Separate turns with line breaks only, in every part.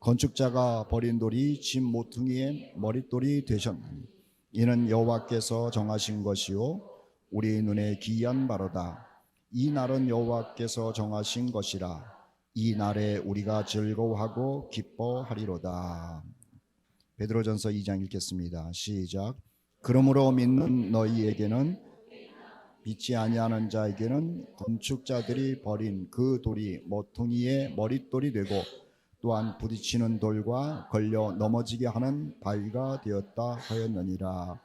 건축자가 버린 돌이 집 모퉁이의 머릿돌이 되셨나니 이는 여호와께서 정하신 것이요 우리 눈에 기이한 바로다. 이 날은 여호와께서 정하신 것이라 이 날에 우리가 즐거워하고 기뻐하리로다. 베드로전서 2장 읽겠습니다. 시작. 그러므로 믿는 너희에게는 믿지 아니하는 자에게는 건축자들이 버린 그 돌이 모퉁이의 머릿돌이 되고 또한 부딪히는 돌과 걸려 넘어지게 하는 바위가 되었다 하였느니라.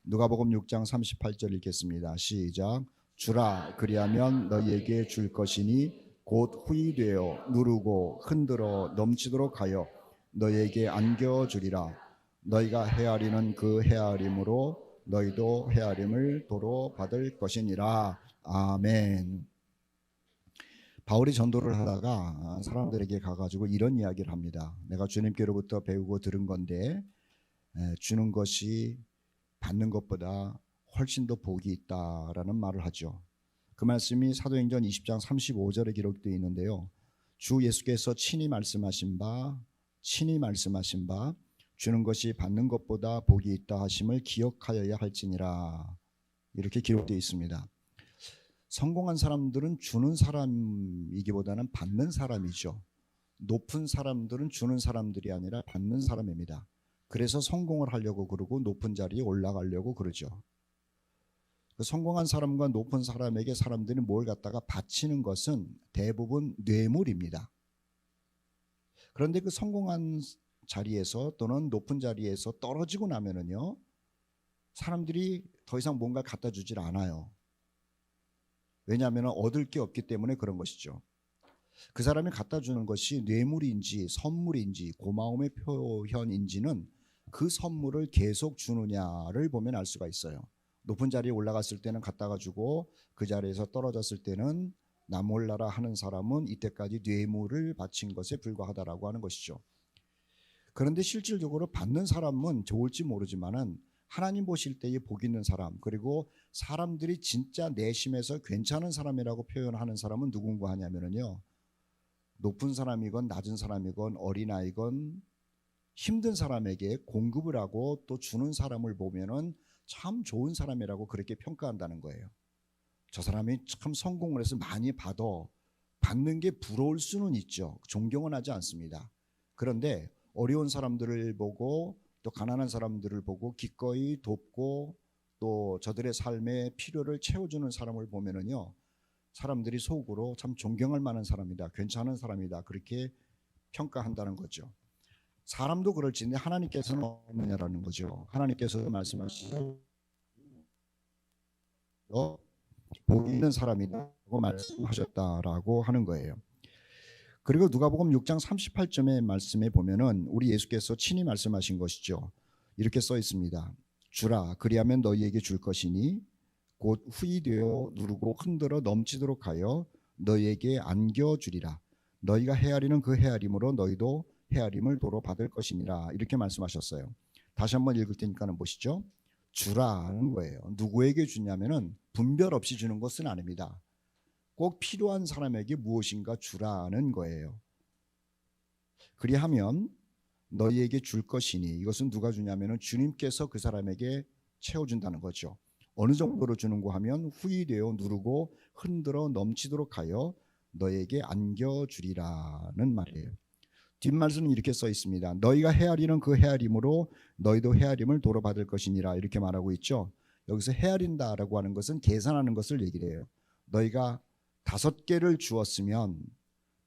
누가복음 6장 38절 읽겠습니다. 시작. 주라 그리하면 너희에게 줄 것이니 곧 후히 되어 누르고 흔들어 넘치도록 하여 너희에게 안겨주리라. 너희가 헤아리는 그 헤아림으로 너희도 헤아림을 도로 받을 것이니라. 아멘. 바울이 전도를 하다가 사람들에게 가가지고 이런 이야기를 합니다. 내가 주님께로부터 배우고 들은 건데 주는 것이 받는 것보다 훨씬 더 복이 있다라는 말을 하죠. 그 말씀이 사도행전 20장 35절에 기록되어 있는데요. 주 예수께서 친히 말씀하신 바 주는 것이 받는 것보다 복이 있다 하심을 기억하여야 할지니라. 이렇게 기록되어 있습니다. 성공한 사람들은 주는 사람이기보다는 받는 사람이죠. 높은 사람들은 주는 사람들이 아니라 받는 사람입니다. 그래서 성공을 하려고 그러고 높은 자리에 올라가려고 그러죠. 성공한 사람과 높은 사람에게 사람들이 뭘 갖다가 바치는 것은 대부분 뇌물입니다. 그런데 그 성공한 자리에서 또는 높은 자리에서 떨어지고 나면은요, 사람들이 더 이상 뭔가 갖다 주질 않아요. 왜냐하면 얻을 게 없기 때문에 그런 것이죠. 그 사람이 갖다 주는 것이 뇌물인지 선물인지 고마움의 표현인지는 그 선물을 계속 주느냐를 보면 알 수가 있어요. 높은 자리에 올라갔을 때는 갖다가 주고 그 자리에서 떨어졌을 때는 나 몰라라 하는 사람은 이때까지 뇌물을 바친 것에 불과하다라고 하는 것이죠. 그런데 실질적으로 받는 사람은 좋을지 모르지만은 하나님 보실 때에 복 있는 사람, 그리고 사람들이 진짜 내심에서 괜찮은 사람이라고 표현하는 사람은 누군가 하냐면요, 높은 사람이건 낮은 사람이건 어린아이건 힘든 사람에게 공급을 하고 또 주는 사람을 보면은 참 좋은 사람이라고 그렇게 평가한다는 거예요. 저 사람이 참 성공을 해서 많이 받는 게 부러울 수는 있죠. 존경은 하지 않습니다. 그런데 어려운 사람들을 보고 또 가난한 사람들을 보고 기꺼이 돕고 또 저들의 삶의 필요를 채워주는 사람을 보면은요, 사람들이 속으로 참 존경할 만한 사람이다, 괜찮은 사람이다, 그렇게 평가한다는 거죠. 사람도 그럴지인데 하나님께서는 없느냐라는 거죠. 하나님께서 말씀하시고 복 있는 사람이라고 말씀하셨다라고 하는 거예요. 그리고 누가복음 6장 38절의 말씀에 보면은 우리 예수께서 친히 말씀하신 것이죠. 이렇게 써 있습니다. 주라 그리하면 너희에게 줄 것이니 곧 후히 되어 누르고 흔들어 넘치도록 하여 너희에게 안겨주리라. 너희가 헤아리는 그 헤아림으로 너희도 헤아림을 도로 받을 것이니라. 이렇게 말씀하셨어요. 다시 한번 읽을 테니까는 보시죠. 주라는 거예요. 누구에게 주냐면은 분별 없이 주는 것은 아닙니다. 꼭 필요한 사람에게 무엇인가 주라는 거예요. 그리하면 너희에게 줄 것이니, 이것은 누가 주냐면은 주님께서 그 사람에게 채워준다는 거죠. 어느 정도로 주는고 하면 후히 되어 누르고 흔들어 넘치도록 하여 너에게 안겨주리라는 말이에요. 뒷말씀은 이렇게 써 있습니다. 너희가 헤아리는 그 헤아림으로 너희도 헤아림을 도로 받을 것이니라. 이렇게 말하고 있죠. 여기서 헤아린다라고 하는 것은 계산하는 것을 얘기를 해요. 너희가 5개를 주었으면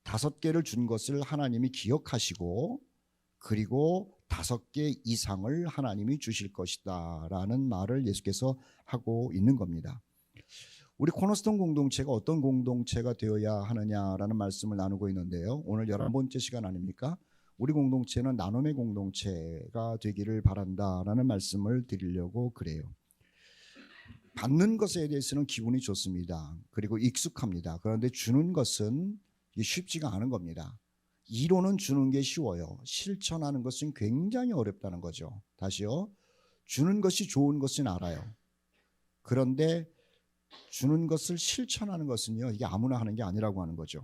5개를 준 것을 하나님이 기억하시고 그리고 5개 이상을 하나님이 주실 것이다 라는 말을 예수께서 하고 있는 겁니다. 우리 코너스톤 공동체가 어떤 공동체가 되어야 하느냐라는 말씀을 나누고 있는데요. 오늘 11번째 시간 아닙니까? 우리 공동체는 나눔의 공동체가 되기를 바란다라는 말씀을 드리려고 그래요. 받는 것에 대해서는 기분이 좋습니다. 그리고 익숙합니다. 그런데 주는 것은 쉽지가 않은 겁니다. 이론은 주는 게 쉬워요. 실천하는 것은 굉장히 어렵다는 거죠. 다시요. 주는 것이 좋은 것은 알아요. 그런데 주는 것을 실천하는 것은요, 이게 아무나 하는 게 아니라고 하는 거죠.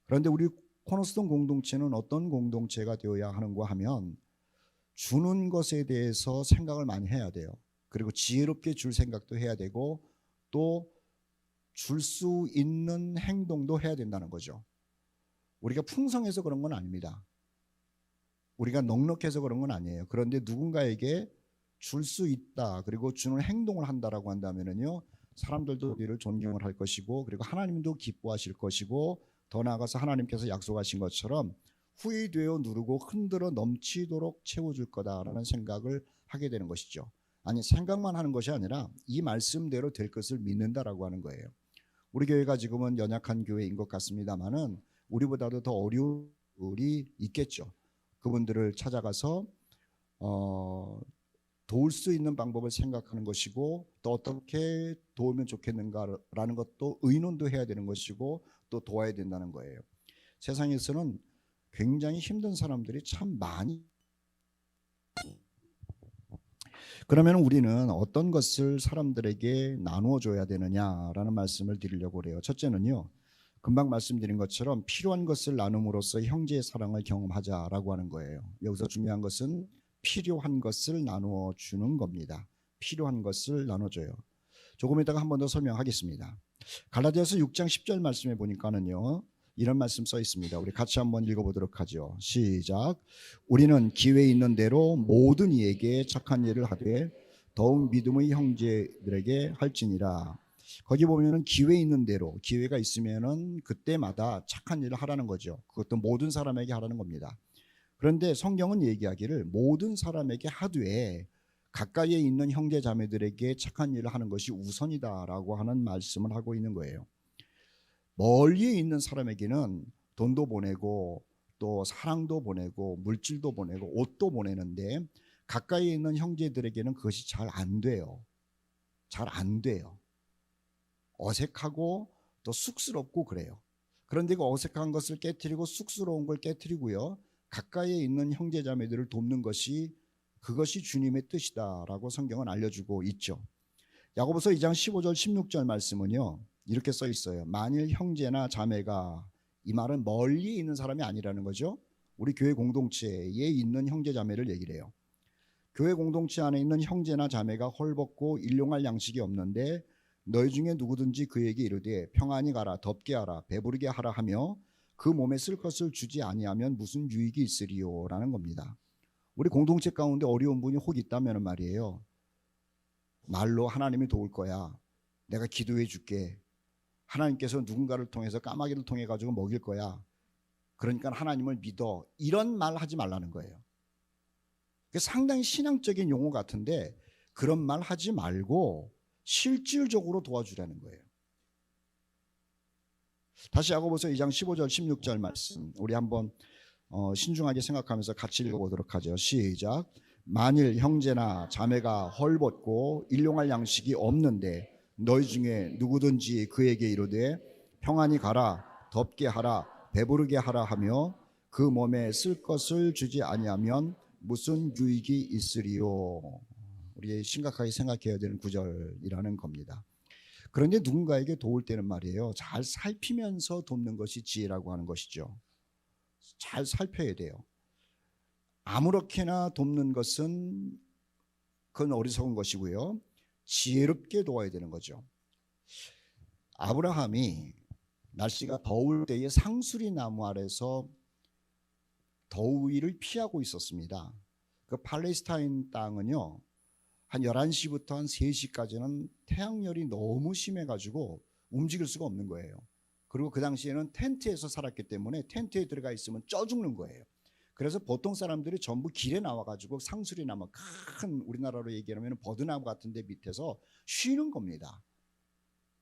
그런데 우리 코너스톤 공동체는 어떤 공동체가 되어야 하는가 하면 주는 것에 대해서 생각을 많이 해야 돼요. 그리고 지혜롭게 줄 생각도 해야 되고 또 줄 수 있는 행동도 해야 된다는 거죠. 우리가 풍성해서 그런 건 아닙니다. 우리가 넉넉해서 그런 건 아니에요. 그런데 누군가에게 줄 수 있다, 그리고 주는 행동을 한다라고 한다면은요, 사람들도 우리를 존경을 할 것이고, 그리고 하나님도 기뻐하실 것이고, 더 나아가서 하나님께서 약속하신 것처럼 후이 되어 누르고 흔들어 넘치도록 채워줄 거다라는 생각을 하게 되는 것이죠. 아니, 생각만 하는 것이 아니라 이 말씀대로 될 것을 믿는다라고 하는 거예요. 우리 교회가 지금은 연약한 교회인 것 같습니다만은 우리보다도 더 어려운 분이 있겠죠. 그분들을 찾아가서 도울 수 있는 방법을 생각하는 것이고, 또 어떻게 도우면 좋겠는가라는 것도 의논도 해야 되는 것이고, 또 도와야 된다는 거예요. 세상에서는 굉장히 힘든 사람들이 참 많이. 그러면 우리는 어떤 것을 사람들에게 나누어 줘야 되느냐라는 말씀을 드리려고 그래요. 첫째는요, 금방 말씀드린 것처럼 필요한 것을 나눔으로써 형제의 사랑을 경험하자라고 하는 거예요. 여기서 중요한 것은 필요한 것을 나누어 주는 겁니다. 필요한 것을 나눠줘요. 조금 이따가 한 번 더 설명하겠습니다. 갈라디아서 6장 10절 말씀에 보니까는요, 이런 말씀 써 있습니다. 우리 같이 한번 읽어보도록 하죠. 시작. 우리는 기회 있는 대로 모든 이에게 착한 일을 하되 더욱 믿음의 형제들에게 할지니라. 거기 보면은 기회 있는 대로, 기회가 있으면은 그때마다 착한 일을 하라는 거죠. 그것도 모든 사람에게 하라는 겁니다. 그런데 성경은 얘기하기를 모든 사람에게 하되 가까이에 있는 형제 자매들에게 착한 일을 하는 것이 우선이다라고 하는 말씀을 하고 있는 거예요. 멀리에 있는 사람에게는 돈도 보내고 또 사랑도 보내고 물질도 보내고 옷도 보내는데 가까이에 있는 형제들에게는 그것이 잘 안 돼요. 잘 안 돼요. 어색하고 또 쑥스럽고 그래요. 그런데 그 어색한 것을 깨트리고 쑥스러운 걸 깨트리고요, 가까이에 있는 형제자매들을 돕는 것이, 그것이 주님의 뜻이다라고 성경은 알려주고 있죠. 야고보서 2장 15절 16절 말씀은요, 이렇게 써 있어요. 만일 형제나 자매가, 이 말은 멀리 있는 사람이 아니라는 거죠. 우리 교회 공동체에 있는 형제자매를 얘기를 해요. 교회 공동체 안에 있는 형제나 자매가 헐벗고 일용할 양식이 없는데 너희 중에 누구든지 그에게 이르되 평안히 가라, 덥게 하라, 배부르게 하라 하며 그 몸에 쓸 것을 주지 아니하면 무슨 유익이 있으리요 라는 겁니다. 우리 공동체 가운데 어려운 분이 혹 있다면 말이에요, 말로 하나님이 도울 거야, 내가 기도해 줄게, 하나님께서 누군가를 통해서 까마귀를 통해 가지고 먹일 거야, 그러니까 하나님을 믿어, 이런 말 하지 말라는 거예요. 상당히 신앙적인 용어 같은데 그런 말 하지 말고 실질적으로 도와주라는 거예요. 다시 야고보서 2장 15절 16절 말씀 우리 한번 신중하게 생각하면서 같이 읽어보도록 하죠. 시작. 만일 형제나 자매가 헐벗고 일용할 양식이 없는데 너희 중에 누구든지 그에게 이르되 평안히 가라, 덥게 하라, 배부르게 하라 하며 그 몸에 쓸 것을 주지 아니하면 무슨 유익이 있으리요. 우리 심각하게 생각해야 되는 구절이라는 겁니다. 그런데 누군가에게 도울 때는 말이에요, 잘 살피면서 돕는 것이 지혜라고 하는 것이죠. 잘 살펴야 돼요. 아무렇게나 돕는 것은 그건 어리석은 것이고요, 지혜롭게 도와야 되는 거죠. 아브라함이 날씨가 더울 때에 상수리 나무 아래서 더위를 피하고 있었습니다. 그 팔레스타인 땅은요, 한 11시부터 한 3시까지는 태양열이 너무 심해가지고 움직일 수가 없는 거예요. 그리고 그 당시에는 텐트에서 살았기 때문에 텐트에 들어가 있으면 쪄 죽는 거예요. 그래서 보통 사람들이 전부 길에 나와가지고 상수리 나무, 큰 우리나라로 얘기하면 버드나무 같은 데 밑에서 쉬는 겁니다.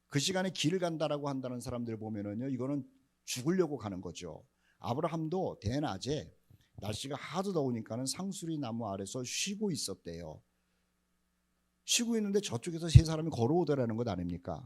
그 시간에 길을 간다라고 한다는 사람들 보면은요, 이거는 죽으려고 가는 거죠. 아브라함도 대낮에 날씨가 하도 더우니까는 상수리 나무 아래서 쉬고 있었대요. 쉬고 있는데 저쪽에서 세 사람이 걸어오더라는 것 아닙니까?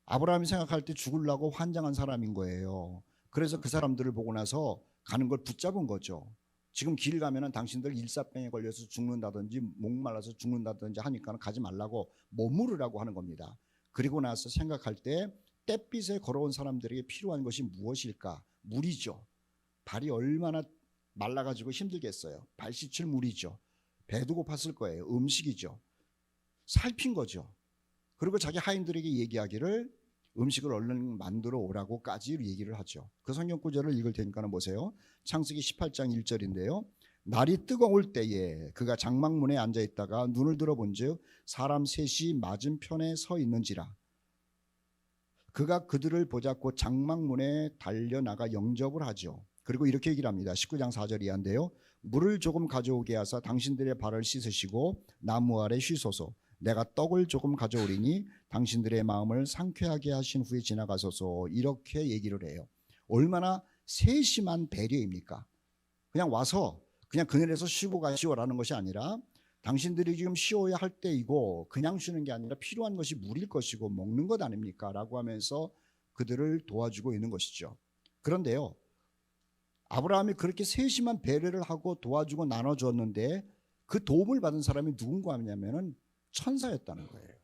아브라함이 생각할 때 죽으려고 환장한 사람인 거예요. 그래서 그 사람들을 보고 나서 가는 걸 붙잡은 거죠. 지금 길 가면은 당신들 일사병에 걸려서 죽는다든지 목말라서 죽는다든지 하니까 가지 말라고 머무르라고 하는 겁니다. 그리고 나서 생각할 때 잿빛에 걸어온 사람들에게 필요한 것이 무엇일까? 물이죠. 발이 얼마나 말라가지고 힘들겠어요. 발 씻을 물이죠. 배도 고팠을 거예요. 음식이죠. 살핀 거죠. 그리고 자기 하인들에게 얘기하기를 음식을 얼른 만들어 오라고까지 얘기를 하죠. 그 성경 구절을 읽을 테니까 보세요. 창세기 18장 1절인데요. 날이 뜨거울 때에 그가 장막문에 앉아 있다가 눈을 들어본즉 사람 셋이 맞은편에 서 있는지라. 그가 그들을 보자고 장막문에 달려나가 영접을 하죠. 그리고 이렇게 얘기를 합니다. 19장 4절 이하인데요. 물을 조금 가져오게 하사 당신들의 발을 씻으시고 나무 아래 쉬소서. 내가 떡을 조금 가져오리니 당신들의 마음을 상쾌하게 하신 후에 지나가소서. 이렇게 얘기를 해요. 얼마나 세심한 배려입니까? 그냥 와서 그냥 그늘에서 쉬고 가시오라는 것이 아니라 당신들이 지금 쉬어야 할 때이고 그냥 쉬는 게 아니라 필요한 것이 물일 것이고 먹는 것 아닙니까? 라고 하면서 그들을 도와주고 있는 것이죠. 그런데요, 아브라함이 그렇게 세심한 배려를 하고 도와주고 나눠줬는데 그 도움을 받은 사람이 누군가냐면은 천사였다는 거예요.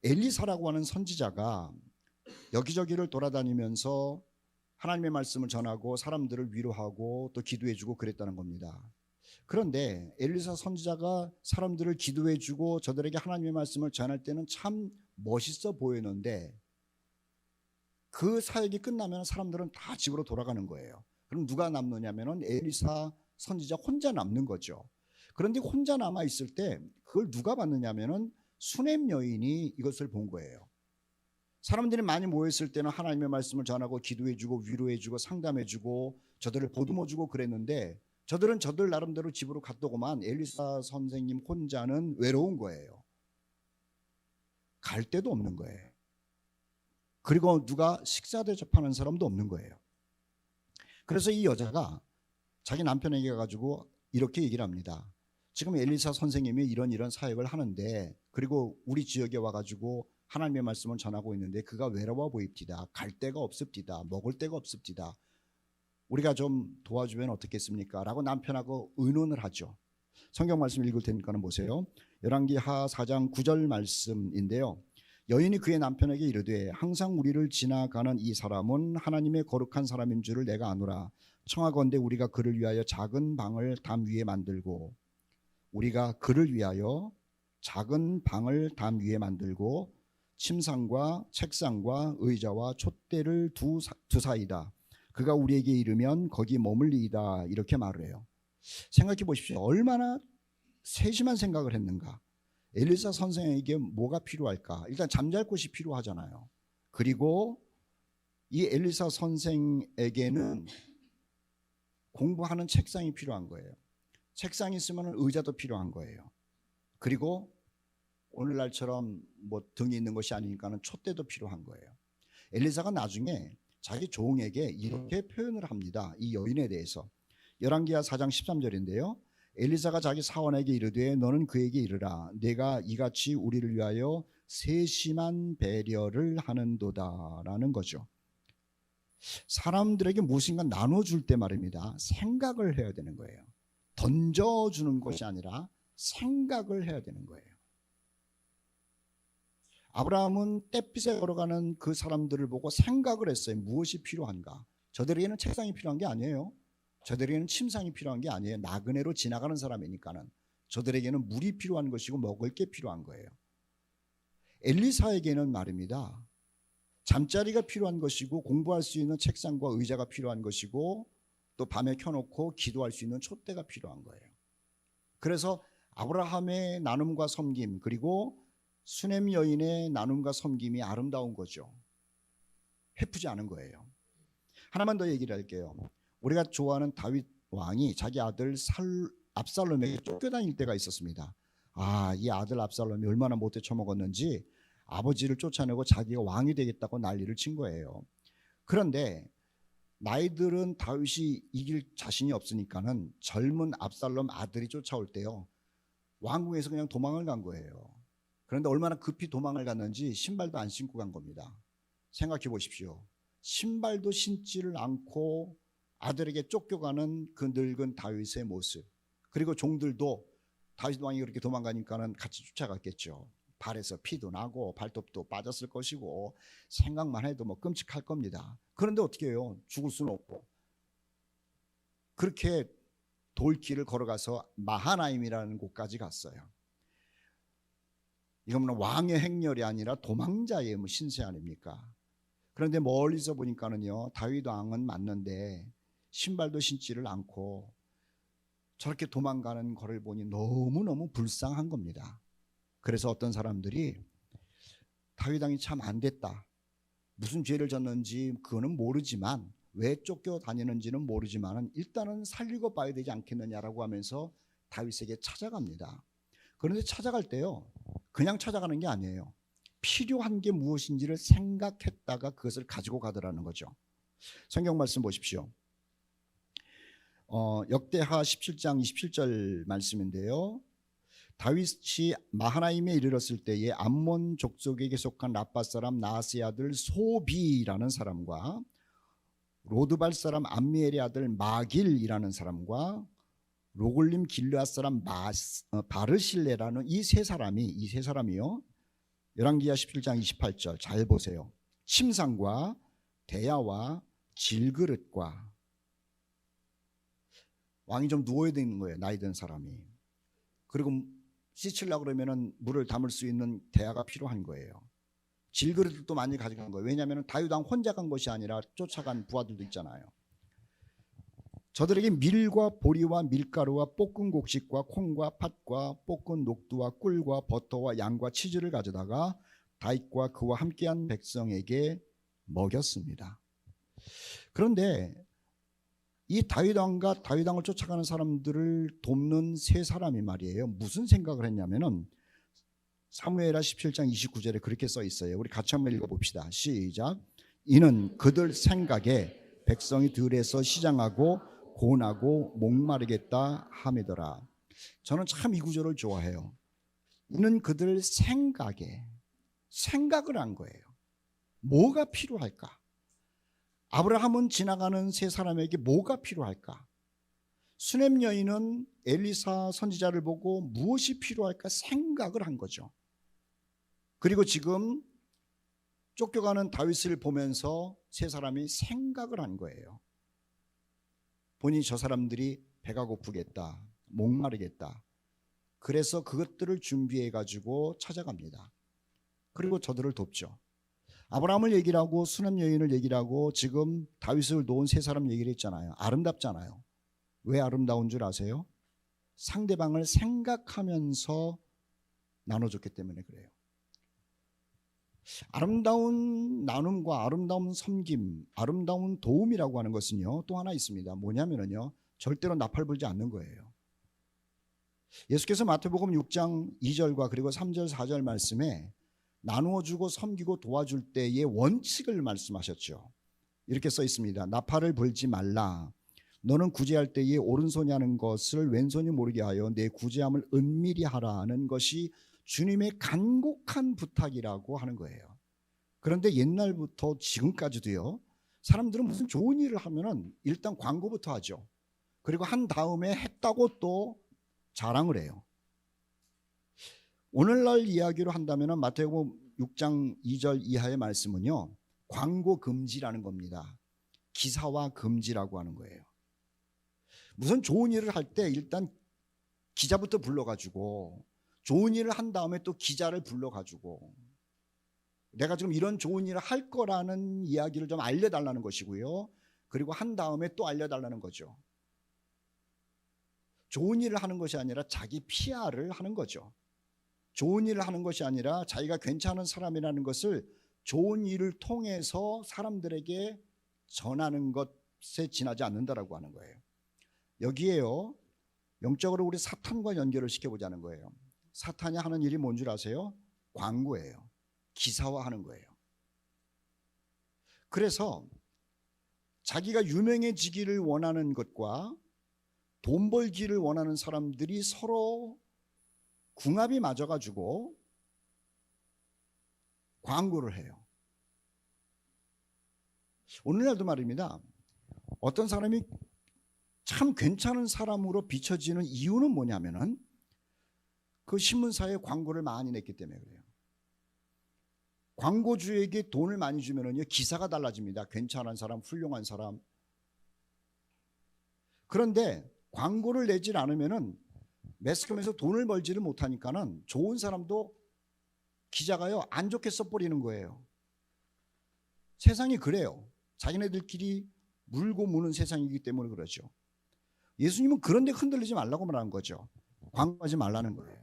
엘리사라고 하는 선지자가 여기저기를 돌아다니면서 하나님의 말씀을 전하고 사람들을 위로하고 또 기도해주고 그랬다는 겁니다. 그런데 엘리사 선지자가 사람들을 기도해주고 저들에게 하나님의 말씀을 전할 때는 참 멋있어 보이는데 그 사역이 끝나면 사람들은 다 집으로 돌아가는 거예요. 그럼 누가 남느냐면은 엘리사 선지자 혼자 남는 거죠. 그런데 혼자 남아 있을 때 그걸 누가 봤느냐면은 수넴 여인이 이것을 본 거예요. 사람들이 많이 모였을 때는 하나님의 말씀을 전하고 기도해주고 위로해주고 상담해주고 저들을 보듬어주고 그랬는데 저들은 저들 나름대로 집으로 갔더구만 엘리사 선생님 혼자는 외로운 거예요. 갈 데도 없는 거예요. 그리고 누가 식사 대접하는 사람도 없는 거예요. 그래서 이 여자가 자기 남편에게 가지고 이렇게 얘기를 합니다. 지금 엘리사 선생님이 이런 사역을 하는데 그리고 우리 지역에 와가지고 하나님의 말씀을 전하고 있는데 그가 외로워 보입니다. 갈 데가 없습니다. 먹을 데가 없습니다. 우리가 좀 도와주면 어떻겠습니까? 라고 남편하고 의논을 하죠. 성경 말씀 읽을 테니까 보세요. 열왕기하 4장 9절 말씀인데요. 여인이 그의 남편에게 이르되 항상 우리를 지나가는 이 사람은 하나님의 거룩한 사람인 줄을 내가 아노라. 청하건대 우리가 그를 위하여 작은 방을 담 위에 만들고 우리가 그를 위하여 작은 방을 담 위에 만들고 침상과 책상과 의자와 촛대를 두사이다. 그가 우리에게 이르면 거기 머물리이다. 이렇게 말을 해요. 생각해 보십시오. 얼마나 세심한 생각을 했는가. 엘리사 선생에게 뭐가 필요할까? 일단 잠잘 곳이 필요하잖아요. 그리고 이 엘리사 선생에게는 공부하는 책상이 필요한 거예요. 책상이 있으면 의자도 필요한 거예요. 그리고 오늘날처럼 뭐 등이 있는 것이 아니니까는 촛대도 필요한 거예요. 엘리사가 나중에 자기 종에게 이렇게 표현을 합니다. 이 여인에 대해서. 열왕기하 4장 13절인데요. 엘리사가 자기 사원에게 이르되 너는 그에게 이르라. 내가 이같이 우리를 위하여 세심한 배려를 하는도다 라는 거죠. 사람들에게 무엇인가 나눠줄 때 말입니다. 생각을 해야 되는 거예요. 던져주는 것이 아니라 생각을 해야 되는 거예요. 아브라함은 잿빛에 걸어가는 그 사람들을 보고 생각을 했어요. 무엇이 필요한가? 저들에게는 책상이 필요한 게 아니에요. 저들에게는 침상이 필요한 게 아니에요. 나그네로 지나가는 사람이니까는. 저들에게는 물이 필요한 것이고 먹을 게 필요한 거예요. 엘리사에게는 말입니다. 잠자리가 필요한 것이고 공부할 수 있는 책상과 의자가 필요한 것이고 또 밤에 켜놓고 기도할 수 있는 촛대가 필요한 거예요. 그래서 아브라함의 나눔과 섬김 그리고 수넴 여인의 나눔과 섬김이 아름다운 거죠. 해프지 않은 거예요. 하나만 더 얘기를 할게요. 우리가 좋아하는 다윗 왕이 자기 아들 압살롬에게 쫓겨다닐 때가 있었습니다. 이 아들 압살롬이 얼마나 못돼 처먹었는지 아버지를 쫓아내고 자기가 왕이 되겠다고 난리를 친 거예요. 그런데 나이들은 다윗이 이길 자신이 없으니까는 젊은 압살롬 아들이 쫓아올 때요. 왕궁에서 그냥 도망을 간 거예요. 그런데 얼마나 급히 도망을 갔는지 신발도 안 신고 간 겁니다. 생각해 보십시오. 신발도 신지를 않고 아들에게 쫓겨가는 그 늙은 다윗의 모습. 그리고 종들도 다윗 왕이 그렇게 도망가니까는 같이 쫓아갔겠죠. 발에서 피도 나고 발톱도 빠졌을 것이고 생각만 해도 뭐 끔찍할 겁니다. 그런데 어떻게 해요? 죽을 수는 없고 그렇게 돌길을 걸어가서 마하나임이라는 곳까지 갔어요. 이건 왕의 행렬이 아니라 도망자의 신세 아닙니까? 그런데 멀리서 보니까는요, 다윗 왕은 맞는데 신발도 신지를 않고 저렇게 도망가는 거를 보니 너무너무 불쌍한 겁니다. 그래서 어떤 사람들이 다윗 왕이 참 안 됐다, 무슨 죄를 졌는지 그거는 모르지만, 왜 쫓겨다니는지는 모르지만 일단은 살리고 봐야 되지 않겠느냐라고 하면서 다윗에게 찾아갑니다. 그런데 찾아갈 때요, 그냥 찾아가는 게 아니에요. 필요한 게 무엇인지를 생각했다가 그것을 가지고 가더라는 거죠. 성경 말씀 보십시오. 역대하 17장 27절 말씀인데요, 다윗이 마하나임에 이르렀을 때에 암몬 족속에게 속한 라빠 사람 나하스의 아들 소비라는 사람과 로드발 사람 암미엘의 아들 마길이라는 사람과 로골림 길르앗 사람 바르실레라는 이 세 사람이요, 열왕기하 17장 28절 잘 보세요. 침상과 대야와 질그릇과, 왕이 좀 누워야 되는 거예요, 나이 든 사람이. 그리고 씻으려고 그러면 물을 담을 수 있는 대야가 필요한 거예요. 질그릇도 많이 가져간 거예요. 왜냐하면 다윗 왕 혼자 간 것이 아니라 쫓아간 부하들도 있잖아요. 저들에게 밀과 보리와 밀가루와 볶은 곡식과 콩과 팥과 볶은 녹두와 꿀과 버터와 양과 치즈를 가져다가 다윗과 그와 함께한 백성에게 먹였습니다. 그런데 이 다윗 왕과 다윗 왕을 쫓아가는 사람들을 돕는 세 사람이 말이에요, 무슨 생각을 했냐면은 사무엘하 17장 29절에 그렇게 써 있어요. 우리 같이 한번 읽어봅시다. 시작. 이는 그들 생각에 백성이 들에서 시장하고 고나고 목마르겠다 함이더라. 저는 참 이 구절을 좋아해요. 이는 그들 생각에, 생각을 한 거예요. 뭐가 필요할까? 아브라함은 지나가는 세 사람에게 뭐가 필요할까? 수넴 여인은 엘리사 선지자를 보고 무엇이 필요할까 생각을 한 거죠. 그리고 지금 쫓겨가는 다윗을 보면서 세 사람이 생각을 한 거예요. 보니 저 사람들이 배가 고프겠다, 목마르겠다. 그래서 그것들을 준비해 가지고 찾아갑니다. 그리고 저들을 돕죠. 아브라함을 얘기를 하고 수넴 여인을 얘기를 하고 지금 다윗을 놓은 세 사람 얘기를 했잖아요. 아름답잖아요. 왜 아름다운 줄 아세요? 상대방을 생각하면서 나눠줬기 때문에 그래요. 아름다운 나눔과 아름다운 섬김, 아름다운 도움이라고 하는 것은요, 또 하나 있습니다. 뭐냐면요, 절대로 나팔 불지 않는 거예요. 예수께서 마태복음 6장 2절과 그리고 3절 4절 말씀에 나누어 주고 섬기고 도와줄 때의 원칙을 말씀하셨죠. 이렇게 써 있습니다. 나팔을 불지 말라. 너는 구제할 때에 오른손이 하는 것을 왼손이 모르게 하여 내 구제함을 은밀히 하라는 것이 주님의 간곡한 부탁이라고 하는 거예요. 그런데 옛날부터 지금까지도요, 사람들은 무슨 좋은 일을 하면은 일단 광고부터 하죠. 그리고 한 다음에 했다고 또 자랑을 해요. 오늘날 이야기로 한다면 마태복음 6장 2절 이하의 말씀은요, 광고 금지라는 겁니다. 기사화 금지라고 하는 거예요. 무슨 좋은 일을 할 때 일단 기자부터 불러가지고, 좋은 일을 한 다음에 또 기자를 불러가지고 내가 지금 이런 좋은 일을 할 거라는 이야기를 좀 알려달라는 것이고요, 그리고 한 다음에 또 알려달라는 거죠. 좋은 일을 하는 것이 아니라 자기 PR을 하는 거죠. 좋은 일을 하는 것이 아니라 자기가 괜찮은 사람이라는 것을 좋은 일을 통해서 사람들에게 전하는 것에 지나지 않는다라고 하는 거예요. 여기에요, 영적으로 우리 사탄과 연결을 시켜보자는 거예요. 사탄이 하는 일이 뭔 줄 아세요? 광고예요. 기사화하는 거예요. 그래서 자기가 유명해지기를 원하는 것과 돈 벌기를 원하는 사람들이 서로 궁합이 맞아가지고 광고를 해요. 오늘날도 말입니다. 어떤 사람이 참 괜찮은 사람으로 비춰지는 이유는 뭐냐면은 그 신문사에 광고를 많이 냈기 때문에 그래요. 광고주에게 돈을 많이 주면은요, 기사가 달라집니다. 괜찮은 사람, 훌륭한 사람. 그런데 광고를 내질 않으면은 매스컴에서 돈을 벌지를 못하니까는 좋은 사람도 기자가요, 안 좋게 써버리는 거예요. 세상이 그래요. 자기네들끼리 물고 무는 세상이기 때문에 그러죠. 예수님은 그런 데 흔들리지 말라고 말하는 거죠. 광고하지 말라는 거예요.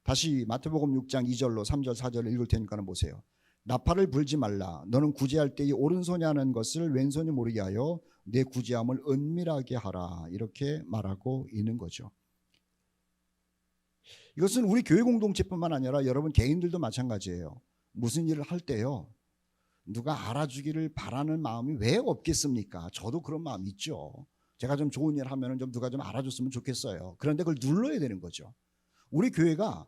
다시 마태복음 6장 2절로 3절 4절을 읽을 테니까는 보세요. 나팔을 불지 말라. 너는 구제할 때에 오른손이 하는 것을 왼손이 모르게 하여 내 구제함을 은밀하게 하라. 이렇게 말하고 있는 거죠. 이것은 우리 교회 공동체뿐만 아니라 여러분 개인들도 마찬가지예요. 무슨 일을 할 때요, 누가 알아주기를 바라는 마음이 왜 없겠습니까? 저도 그런 마음이 있죠. 제가 좀 좋은 일 하면 좀 누가 좀 알아줬으면 좋겠어요. 그런데 그걸 눌러야 되는 거죠. 우리 교회가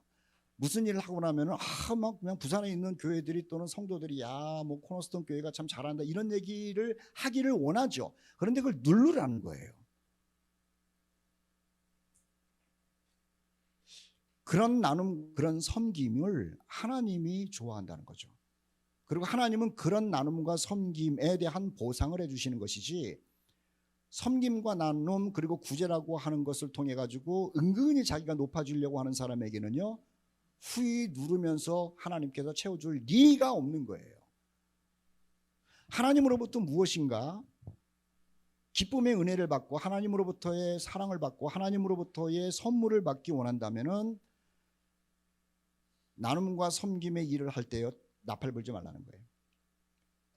무슨 일을 하고 나면은 막 그냥 부산에 있는 교회들이 또는 성도들이 뭐 코너스톤 교회가 참 잘한다 이런 얘기를 하기를 원하죠. 그런데 그걸 누르라는 거예요. 그런 나눔, 그런 섬김을 하나님이 좋아한다는 거죠. 그리고 하나님은 그런 나눔과 섬김에 대한 보상을 해주시는 것이지, 섬김과 나눔 그리고 구제라고 하는 것을 통해 가지고 은근히 자기가 높아지려고 하는 사람에게는요, 후히 누르면서 하나님께서 채워줄 리가 없는 거예요. 하나님으로부터 무엇인가 기쁨의 은혜를 받고 하나님으로부터의 사랑을 받고 하나님으로부터의 선물을 받기 원한다면은 나눔과 섬김의 일을 할 때요, 나팔 불지 말라는 거예요.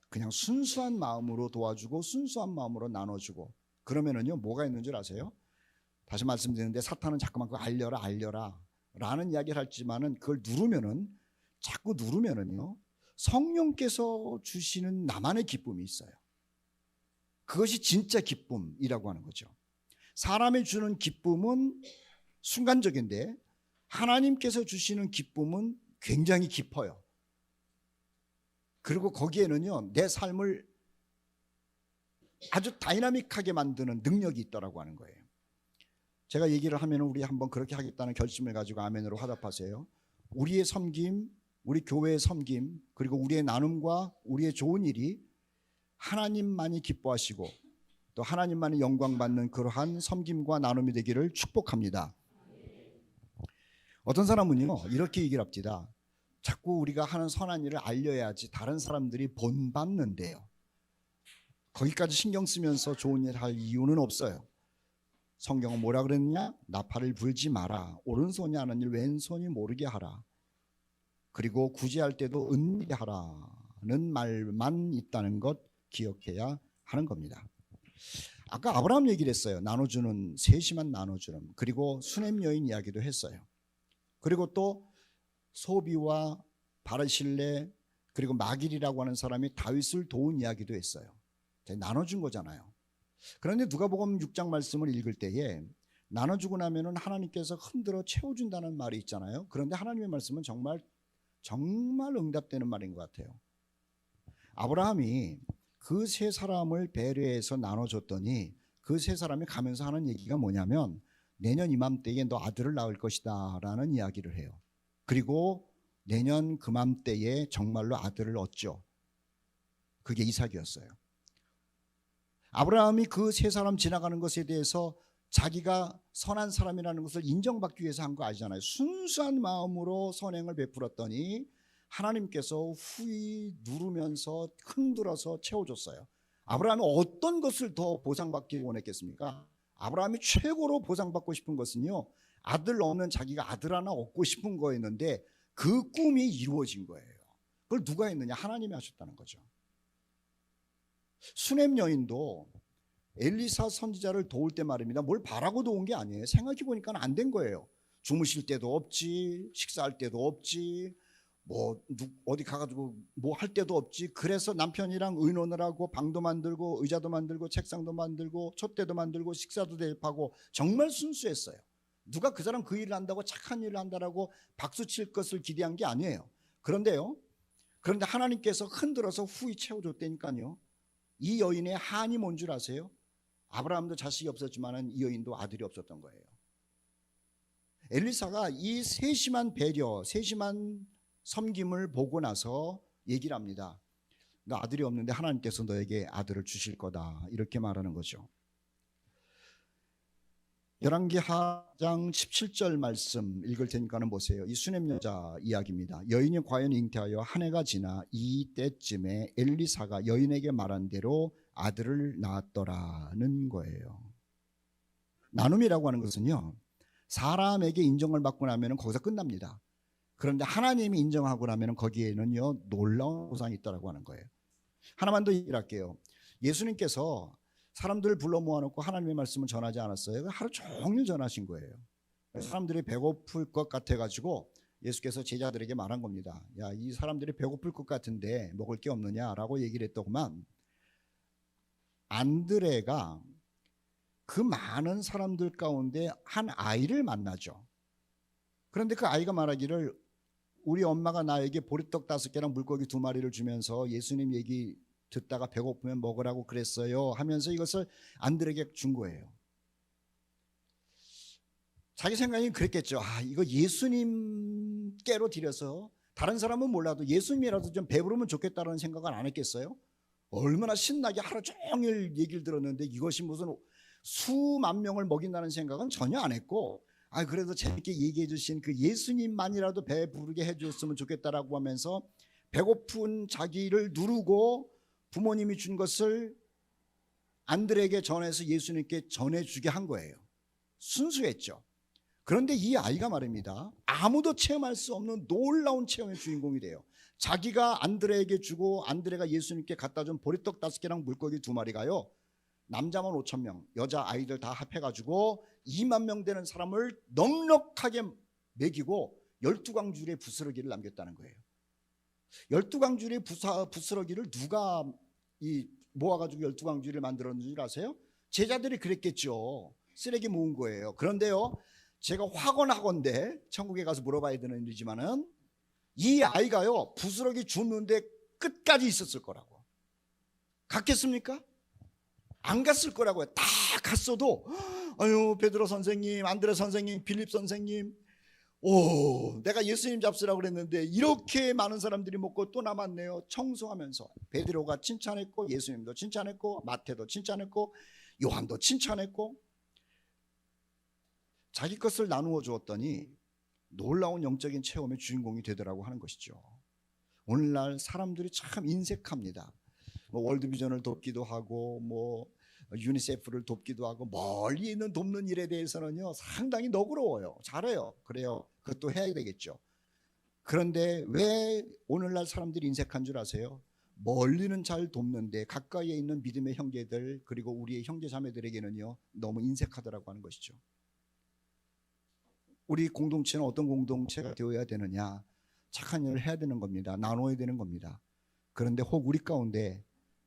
그냥 순수한 마음으로 도와주고 순수한 마음으로 나눠주고, 그러면은요 뭐가 있는 줄 아세요? 다시 말씀드리는데 사탄은 자꾸만 그거 알려라 라는 이야기를 하지만은 그걸 누르면은, 자꾸 누르면은요, 성령께서 주시는 나만의 기쁨이 있어요. 그것이 진짜 기쁨이라고 하는 거죠. 사람이 주는 기쁨은 순간적인데 하나님께서 주시는 기쁨은 굉장히 깊어요. 그리고 거기에는요, 내 삶을 아주 다이나믹하게 만드는 능력이 있다라고 하는 거예요. 제가 얘기를 하면 우리 한번 그렇게 하겠다는 결심을 가지고 아멘으로 화답하세요. 우리의 섬김, 우리 교회의 섬김, 그리고 우리의 나눔과 우리의 좋은 일이 하나님만이 기뻐하시고 또 하나님만이 영광받는 그러한 섬김과 나눔이 되기를 축복합니다. 어떤 사람은요 이렇게 얘기를 합니다. 자꾸 우리가 하는 선한 일을 알려야지 다른 사람들이 본받는데요, 거기까지 신경 쓰면서 좋은 일 할 이유는 없어요. 성경은 뭐라 그랬느냐? 나팔을 불지 마라. 오른손이 하는 일 왼손이 모르게 하라. 그리고 구제할 때도 은밀히 하라는 말만 있다는 것 기억해야 하는 겁니다. 아까 아브라함 얘기를 했어요. 나눠주는, 세심한 나눠주는, 그리고 수냄 여인 이야기도 했어요. 그리고 또 소비와 바르실레 그리고 마길이라고 하는 사람이 다윗을 도운 이야기도 했어요. 나눠준 거잖아요. 그런데 누가복음 6장 말씀을 읽을 때에 나눠주고 나면은 하나님께서 흔들어 채워준다는 말이 있잖아요. 그런데 하나님의 말씀은 정말 응답되는 말인 것 같아요. 아브라함이 그 세 사람을 배려해서 나눠줬더니 그 세 사람이 가면서 하는 얘기가 뭐냐면, 내년 이맘때에 너 아들을 낳을 것이다 라는 이야기를 해요. 그리고 내년 그맘때에 정말로 아들을 얻죠. 그게 이삭이었어요. 아브라함이 그 세 사람 지나가는 것에 대해서 자기가 선한 사람이라는 것을 인정받기 위해서 한 거 아니잖아요. 순수한 마음으로 선행을 베풀었더니 하나님께서 후히 누르면서 흔들어서 채워줬어요. 아브라함이 어떤 것을 더 보상받기 원했겠습니까? 아브라함이 최고로 보상받고 싶은 것은요, 아들 없는 자기가 아들 하나 얻고 싶은 거였는데 그 꿈이 이루어진 거예요. 그걸 누가 했느냐? 하나님이 하셨다는 거죠. 수냄 여인도 엘리사 선지자를 도울 때 말입니다. 뭘 바라고 도운 게 아니에요. 생각해 보니까 안 된 거예요. 주무실 때도 없지, 식사할 때도 없지, 어디 가가지고 뭐 할 때도 없지. 그래서 남편이랑 의논을 하고 방도 만들고 의자도 만들고 책상도 만들고 촛대도 만들고 식사도 대접하고 정말 순수했어요. 누가 그 사람 그 일을 한다고 착한 일을 한다라고 박수 칠 것을 기대한 게 아니에요. 그런데 하나님께서 흔들어서 후히 채워줬다니까요. 이 여인의 한이 뭔 줄 아세요? 아브라함도 자식이 없었지만 이 여인도 아들이 없었던 거예요. 엘리사가 이 세심한 배려, 세심한 섬김을 보고 나서 얘기를 합니다. 너 아들이 없는데 하나님께서 너에게 아들을 주실 거다, 이렇게 말하는 거죠. 열왕기하장 17절 말씀 읽을 테니까는 보세요. 이 수넴 여자 이야기입니다. 여인이 과연 잉태하여 한 해가 지나 이 때쯤에 엘리사가 여인에게 말한 대로 아들을 낳았더라는 거예요. 나눔이라고 하는 것은요, 사람에게 인정을 받고 나면 거기서 끝납니다. 그런데 하나님이 인정하고 나면 거기에는요 놀라운 보상이 있다고 하는 거예요. 하나만 더 얘기를 할게요. 예수님께서 사람들을 불러 모아놓고 하나님의 말씀을 전하지 않았어요. 하루 종일 전하신 거예요. 사람들이 배고플 것 같아가지고 예수께서 제자들에게 말한 겁니다. 야, 이 사람들이 배고플 것 같은데 먹을 게 없느냐라고 얘기를 했더구만. 안드레가 그 많은 사람들 가운데 한 아이를 만나죠. 그런데 그 아이가 말하기를, 우리 엄마가 나에게 보리떡 5개랑 물고기 2마리를 주면서 예수님 얘기 듣다가 배고프면 먹으라고 그랬어요 하면서 이것을 안드레에게 준 거예요. 자기 생각이 그랬겠죠. 이거 예수님께로 드려서 다른 사람은 몰라도 예수님이라도 좀 배부르면 좋겠다는 생각을 안 했겠어요? 얼마나 신나게 하루 종일 얘기를 들었는데 이것이 무슨 수만 명을 먹인다는 생각은 전혀 안 했고, 그래도 재밌게 얘기해 주신 그 예수님만이라도 배부르게 해줬으면 좋겠다라고 하면서 배고픈 자기를 누르고 부모님이 준 것을 안드레에게 전해서 예수님께 전해주게 한 거예요. 순수했죠. 그런데 이 아이가 말입니다, 아무도 체험할 수 없는 놀라운 체험의 주인공이 돼요. 자기가 안드레에게 주고 안드레가 예수님께 갖다 준 보리떡 5개랑 물고기 2마리가요 남자만 5,000명, 여자 아이들 다 합해가지고 2만 명 되는 사람을 넉넉하게 먹이고 12광줄의 부스러기를 남겼다는 거예요. 12광줄의 부스러기를 누가 모아가지고 12광줄을 만들었는지 아세요? 제자들이 그랬겠죠. 쓰레기 모은 거예요. 그런데요, 제가 확언하건대, 천국에 가서 물어봐야 되는 일이지만은 이 아이가요 부스러기 줍는데 끝까지 있었을 거라고. 갔겠습니까? 안 갔을 거라고요. 다 갔어도 베드로 선생님, 안드레 선생님, 빌립 선생님, 내가 예수님 잡수라고 그랬는데 이렇게 많은 사람들이 먹고 또 남았네요. 청소하면서 베드로가 칭찬했고, 예수님도 칭찬했고, 마태도 칭찬했고, 요한도 칭찬했고, 자기 것을 나누어 주었더니 놀라운 영적인 체험의 주인공이 되더라고 하는 것이죠. 오늘날 사람들이 참 인색합니다. 월드비전을 돕기도 하고 유니세프를 돕기도 하고, 멀리 있는 돕는 일에 대해서는요 상당히 너그러워요. 잘해요. 그래요. 그것도 해야 되겠죠. 그런데 왜 오늘날 사람들이 인색한 줄 아세요? 멀리는 잘 돕는데 가까이에 있는 믿음의 형제들, 그리고 우리의 형제 자매들에게는요 너무 인색하더라고 하는 것이죠. 우리 공동체는 어떤 공동체가 되어야 되느냐? 착한 일을 해야 되는 겁니다. 나눠야 되는 겁니다. 그런데 혹 우리 가운데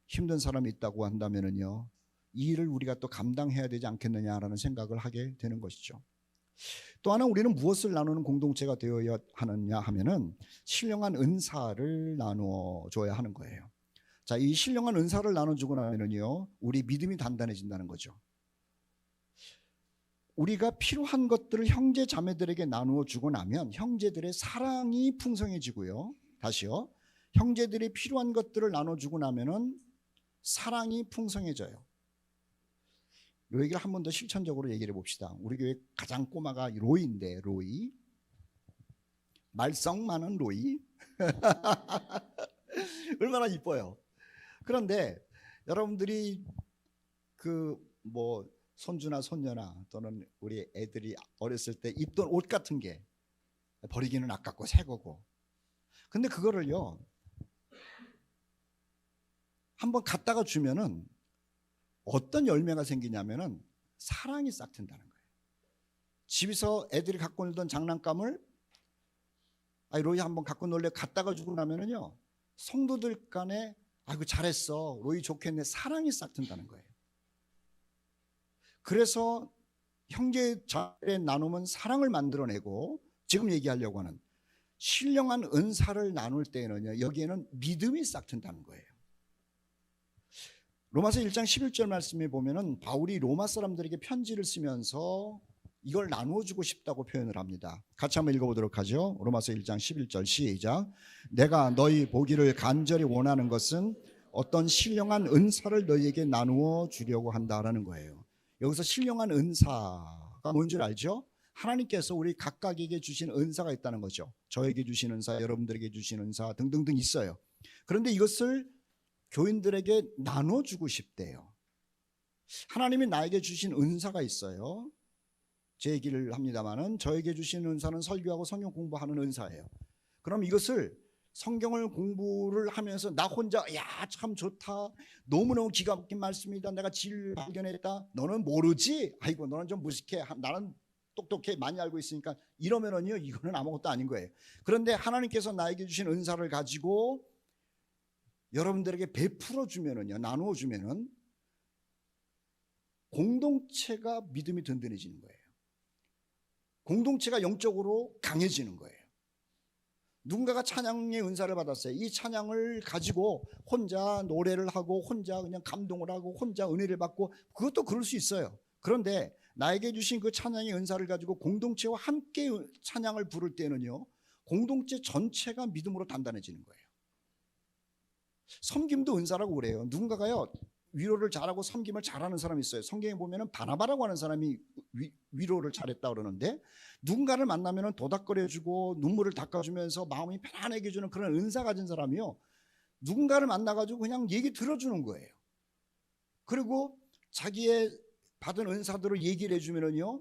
힘든 사람이 있다고 한다면은요 이 일을 우리가 또 감당해야 되지 않겠느냐라는 생각을 하게 되는 것이죠. 또 하나, 우리는 무엇을 나누는 공동체가 되어야 하느냐 하면은 신령한 은사를 나누어 줘야 하는 거예요. 자, 이 신령한 은사를 나눠주고 나면은요 우리 믿음이 단단해진다는 거죠. 우리가 필요한 것들을 형제 자매들에게 나누어 주고 나면 형제들의 사랑이 풍성해지고요. 다시요, 형제들이 필요한 것들을 나눠주고 나면은 사랑이 풍성해져요. 이 얘기를 한 번 더 실천적으로 얘기를 해봅시다. 우리 교회 가장 꼬마가 로이인데, 로이, 말썽 많은 로이 얼마나 이뻐요. 그런데 여러분들이 손주나 손녀나 또는 우리 애들이 어렸을 때 입던 옷 같은 게 버리기는 아깝고 새 거고, 근데 그거를요 한번 갖다가 주면은 어떤 열매가 생기냐면은 사랑이 싹 튼다는 거예요. 집에서 애들이 갖고 놀던 장난감을 로이 한번 갖고 놀래 갖다가 주고 나면은요 성도들 간에 아이고 잘했어, 로이 좋겠네, 사랑이 싹 튼다는 거예요. 그래서 형제자매의 나눔은 사랑을 만들어내고, 지금 얘기하려고 하는 신령한 은사를 나눌 때에는요 여기에는 믿음이 싹 튼다는 거예요. 로마서 1장 11절 말씀에 보면은 바울이 로마 사람들에게 편지를 쓰면서 이걸 나누어 주고 싶다고 표현을 합니다. 같이 한번 읽어보도록 하죠. 로마서 1장 11절 시작. 내가 너희 보기를 간절히 원하는 것은 어떤 신령한 은사를 너희에게 나누어 주려고 한다라는 거예요. 여기서 신령한 은사가 뭔지 알죠? 하나님께서 우리 각각에게 주신 은사가 있다는 거죠. 저에게 주신 은사, 여러분들에게 주신 은사 등등등 있어요. 그런데 이것을 교인들에게 나눠주고 싶대요. 하나님이 나에게 주신 은사가 있어요. 제 얘기를 합니다마는 저에게 주신 은사는 설교하고 성경 공부하는 은사예요. 그럼 이것을 성경을 공부를 하면서 나 혼자 야 참 좋다, 너무너무 기가 막힌 말씀이다, 내가 진리를 발견했다, 너는 모르지, 아이고 너는 좀 무식해, 나는 똑똑해, 많이 알고 있으니까, 이러면은요 이거는 아무것도 아닌 거예요. 그런데 하나님께서 나에게 주신 은사를 가지고 여러분들에게 베풀어 주면은요, 나누어 주면은 공동체가 믿음이 든든해지는 거예요. 공동체가 영적으로 강해지는 거예요. 누군가가 찬양의 은사를 받았어요. 이 찬양을 가지고 혼자 노래를 하고 혼자 그냥 감동을 하고 혼자 은혜를 받고, 그것도 그럴 수 있어요. 그런데 나에게 주신 그 찬양의 은사를 가지고 공동체와 함께 찬양을 부를 때는요, 공동체 전체가 믿음으로 단단해지는 거예요. 섬김도 은사라고 그래요. 누군가가요 위로를 잘하고 섬김을 잘하는 사람이 있어요. 성경에 보면은 바나바라고 하는 사람이 위로를 잘했다 그러는데, 누군가를 만나면은 도닥거려주고 눈물을 닦아주면서 마음이 편안하게 해주는 그런 은사 가진 사람이요, 누군가를 만나가지고 그냥 얘기 들어주는 거예요. 그리고 자기의 받은 은사대로 얘기를 해주면은요,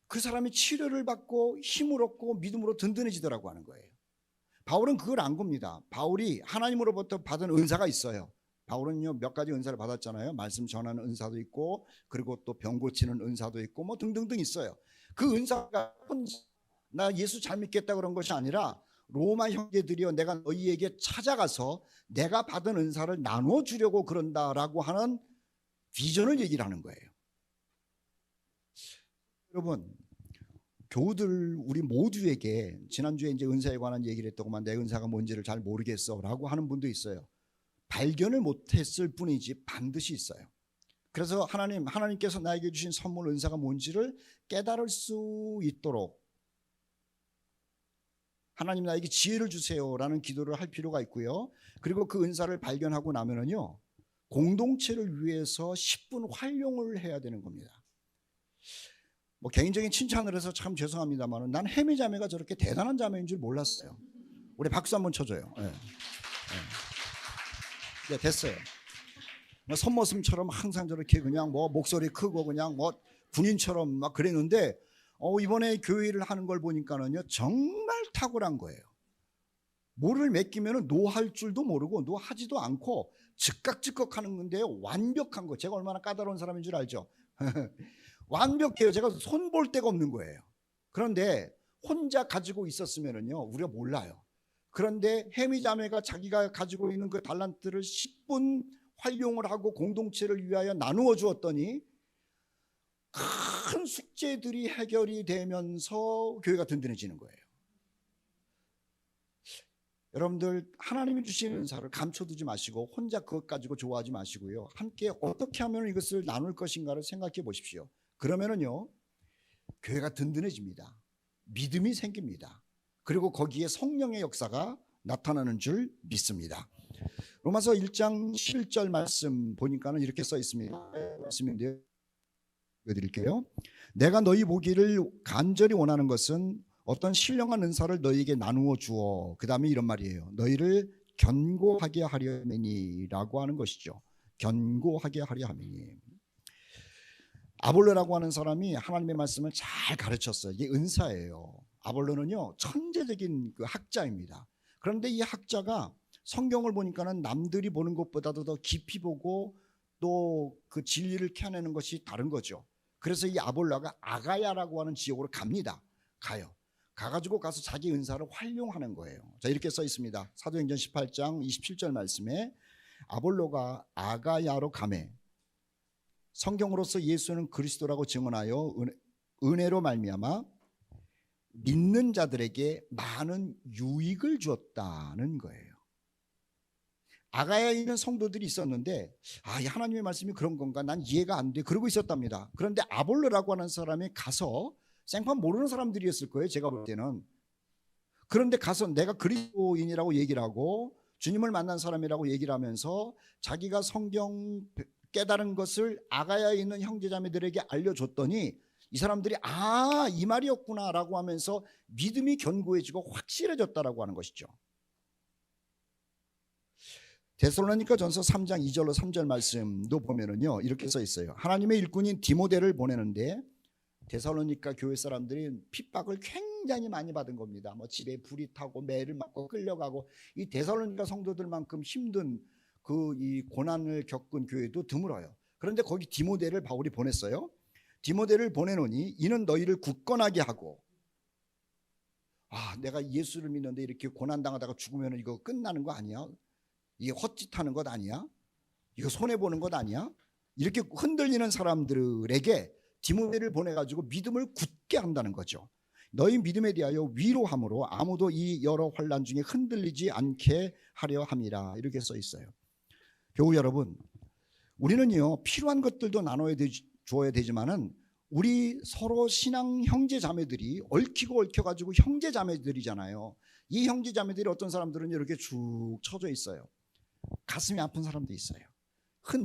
그 사람이 치료를 받고 힘을 얻고 믿음으로 든든해지더라고 하는 거예요. 바울은 그걸 안 겁니다. 바울이 하나님으로부터 받은 은사가 있어요. 바울은요 몇 가지 은사를 받았잖아요. 말씀 전하는 은사도 있고, 그리고 또 병 고치는 은사도 있고, 뭐 등등등 있어요. 그 은사가 나 예수 잘 믿겠다 그런 것이 아니라, 로마 형제들이여 내가 너희에게 찾아가서 내가 받은 은사를 나눠 주려고 그런다라고 하는 비전을 얘기를 하는 거예요. 여러분, 교우들 우리 모두에게 지난주에 이제 은사에 관한 얘기를 했더구만, 내 은사가 뭔지를 잘 모르겠어라고 하는 분도 있어요. 발견을 못했을 뿐이지 반드시 있어요. 그래서 하나님께서 나에게 주신 선물 은사가 뭔지를 깨달을 수 있도록 하나님 나에게 지혜를 주세요라는 기도를 할 필요가 있고요. 그리고 그 은사를 발견하고 나면은요, 공동체를 위해서 10분 활용을 해야 되는 겁니다. 뭐 개인적인 칭찬을 해서 참 죄송합니다만, 난 혜미 자매가 저렇게 대단한 자매인 줄 몰랐어요. 우리 박수 한번 쳐줘요. 네. 네, 됐어요. 손모습처럼 항상 저렇게 그냥 뭐 목소리 크고 그냥 뭐 군인처럼 막 그랬는데, 이번에 교회를 하는 걸 보니까는요 정말 탁월한 거예요. 뭐를 맡기면은 노할 줄도 모르고 노하지도 않고 즉각즉각 하는 건데 완벽한 거. 제가 얼마나 까다로운 사람인 줄 알죠? 완벽해요. 제가 손볼 데가 없는 거예요. 그런데 혼자 가지고 있었으면은요 우리가 몰라요. 그런데 혜미 자매가 자기가 가지고 있는 그 달란트를 10분 활용을 하고 공동체를 위하여 나누어 주었더니 큰 숙제들이 해결이 되면서 교회가 든든해지는 거예요. 여러분들, 하나님이 주신 은사를 감춰두지 마시고 혼자 그것 가지고 좋아하지 마시고요, 함께 어떻게 하면 이것을 나눌 것인가를 생각해 보십시오. 그러면은요 교회가 든든해집니다. 믿음이 생깁니다. 그리고 거기에 성령의 역사가 나타나는 줄 믿습니다. 로마서 1장 11절 말씀 보니까는 이렇게 써 있습니다. 말씀인데요, 읽어드릴게요. 내가 너희 보기를 간절히 원하는 것은 어떤 신령한 은사를 너희에게 나누어 주어, 그 다음에 이런 말이에요. 너희를 견고하게 하려 함이니라고 하는 것이죠. 견고하게 하려 함이니. 아볼로라고 하는 사람이 하나님의 말씀을 잘 가르쳤어요. 이게 은사예요. 아볼로는요 천재적인 그 학자입니다. 그런데 이 학자가 성경을 보니까는 남들이 보는 것보다도 더 깊이 보고 또 그 진리를 캐내는 것이 다른 거죠. 그래서 이 아볼로가 아가야라고 하는 지역으로 갑니다. 가가지고 가서 자기 은사를 활용하는 거예요. 자, 이렇게 써 있습니다. 사도행전 18장 27절 말씀에 아볼로가 아가야로 가매 성경으로서 예수는 그리스도라고 증언하여 은혜로 말미암아 믿는 자들에게 많은 유익을 주었다는 거예요. 아가야에 있는 성도들이 있었는데 이 하나님의 말씀이 그런 건가? 난 이해가 안 돼. 그러고 있었답니다. 그런데 아볼로라고 하는 사람이 가서 생판 모르는 사람들이었을 거예요. 제가 볼 때는. 그런데 가서 내가 그리스도인이라고 얘기를 하고 주님을 만난 사람이라고 얘기를 하면서 자기가 성경 깨달은 것을 아가야에 있는 형제자매들에게 알려줬더니 이 사람들이 이 말이었구나라고 하면서 믿음이 견고해지고 확실해졌다라고 하는 것이죠. 데살로니가 전서 3장 2절로 3절 말씀도 보면은요 이렇게 써 있어요. 하나님의 일꾼인 디모데를 보내는데 데살로니가 교회 사람들이 핍박을 굉장히 많이 받은 겁니다. 뭐 집에 불이 타고 매를 맞고 끌려가고 이 데살로니가 성도들만큼 힘든 이 고난을 겪은 교회도 드물어요. 그런데 거기 디모데를 바울이 보냈어요. 디모데를 보내노니 이는 너희를 굳건하게 하고 내가 예수를 믿는데 이렇게 고난당하다가 죽으면 이거 끝나는 거 아니야? 이게 헛짓하는 것 아니야? 이거 손해보는 것 아니야? 이렇게 흔들리는 사람들에게 디모데를 보내가지고 믿음을 굳게 한다는 거죠. 너희 믿음에 대하여 위로함으로 아무도 이 여러 환난 중에 흔들리지 않게 하려 함이라 이렇게 써 있어요. 교우 여러분, 우리는요 필요한 것들도 줘야 되지만은 우리 서로 신앙 형제 자매들이 얽히고 얽혀가지고 형제 자매들이잖아요. 이 형제 자매들이 어떤 사람들은 이렇게 쭉 쳐져 있어요. 가슴이 아픈 사람도 있어요.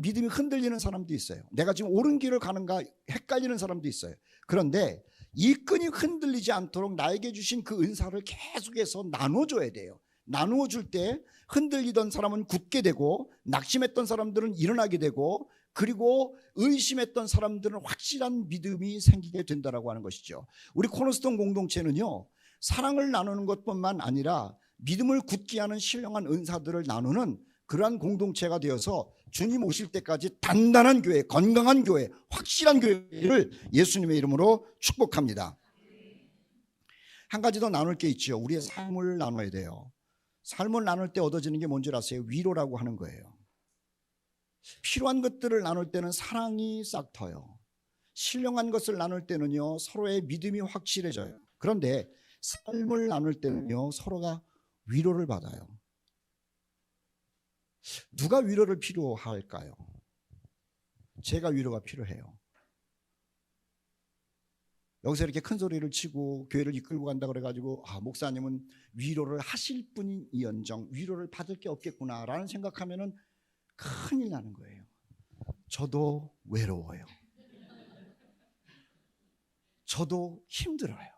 믿음이 흔들리는 사람도 있어요. 내가 지금 옳은 길을 가는가 헷갈리는 사람도 있어요. 그런데 이 끈이 흔들리지 않도록 나에게 주신 그 은사를 계속해서 나눠줘야 돼요. 나누어 줄 때 흔들리던 사람은 굳게 되고 낙심했던 사람들은 일어나게 되고 그리고 의심했던 사람들은 확실한 믿음이 생기게 된다라고 하는 것이죠. 우리 코너스톤 공동체는요 사랑을 나누는 것뿐만 아니라 믿음을 굳게 하는 신령한 은사들을 나누는 그러한 공동체가 되어서 주님 오실 때까지 단단한 교회, 건강한 교회, 확실한 교회를 예수님의 이름으로 축복합니다. 한 가지 더 나눌 게 있죠. 우리의 삶을 나눠야 돼요. 삶을 나눌 때 얻어지는 게 뭔지 아세요? 위로라고 하는 거예요. 필요한 것들을 나눌 때는 사랑이 싹 터요. 신령한 것을 나눌 때는요 서로의 믿음이 확실해져요. 그런데 삶을 나눌 때는요 서로가 위로를 받아요. 누가 위로를 필요할까요? 제가 위로가 필요해요. 여기서 이렇게 큰 소리를 치고 교회를 이끌고 간다 그래가지고 목사님은 위로를 하실 분이언정 위로를 받을 게 없겠구나라는 생각하면은 큰일 나는 거예요. 저도 외로워요. 저도 힘들어요.